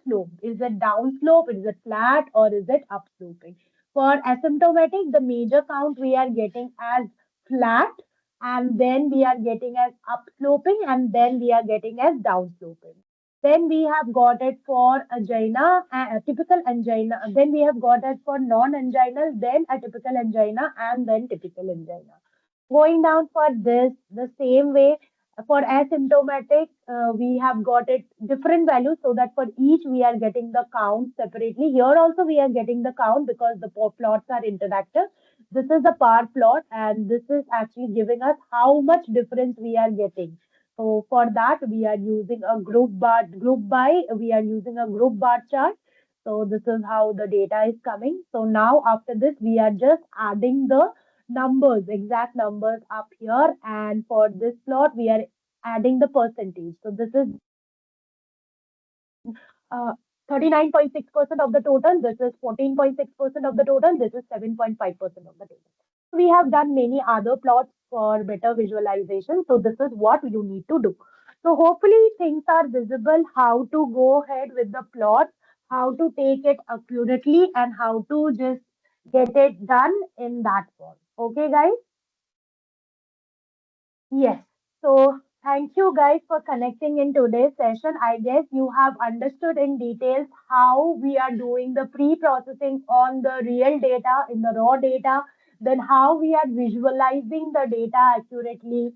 slope. Is it down slope, is it flat, or is it upsloping? For asymptomatic, the major count we are getting as flat, and then we are getting as upsloping, and then we are getting as downsloping. Then we have got it for angina, typical angina. Then we have got it for non-anginal, then a typical angina, and then typical angina. Going down for this, the same way for asymptomatic, we have got it different values, so that for each we are getting the count separately. Here also we are getting the count because the plots are interactive. This is the power plot, and this is actually giving us how much difference we are getting. So for that, we are using a we are using a group bar chart. So this is how the data is coming. So now after this, we are just adding the numbers, exact numbers up here. And for this plot, we are adding the percentage. So this is 39.6% of the total. This is 14.6% of the total. This is 7.5% of the total. We have done many other plots for better visualization. So this is what you need to do. So hopefully things are visible, how to go ahead with the plot, how to take it accurately, and how to just get it done in that form. Okay, guys? Yes. So thank you guys for connecting in today's session. I guess you have understood in details how we are doing the pre-processing on the real data in the raw data, then how we are visualizing the data accurately,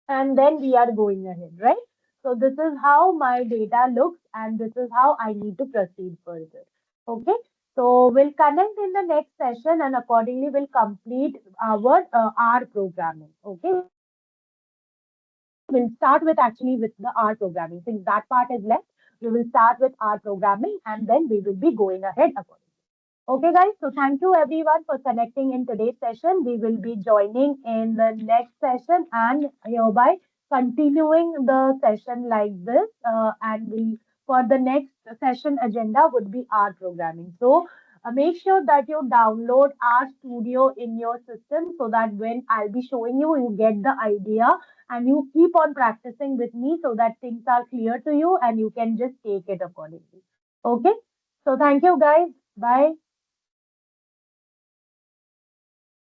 and then we are going ahead, right? So this is how my data looks, and this is how I need to proceed further. Okay. So we'll connect in the next session, and accordingly we'll complete our R programming. Okay. We'll start with actually with the R programming. Since that part is left, we will start with R programming, and then we will be going ahead accordingly. Okay, guys. So thank you everyone for connecting in today's session. We will be joining in the next session, and hereby continuing the session like this. And we for the next session agenda would be R programming. So make sure that you download R Studio in your system, so that when I'll be showing you, you get the idea, and you keep on practicing with me, so that things are clear to you and you can just take it accordingly. Okay. So thank you guys. Bye.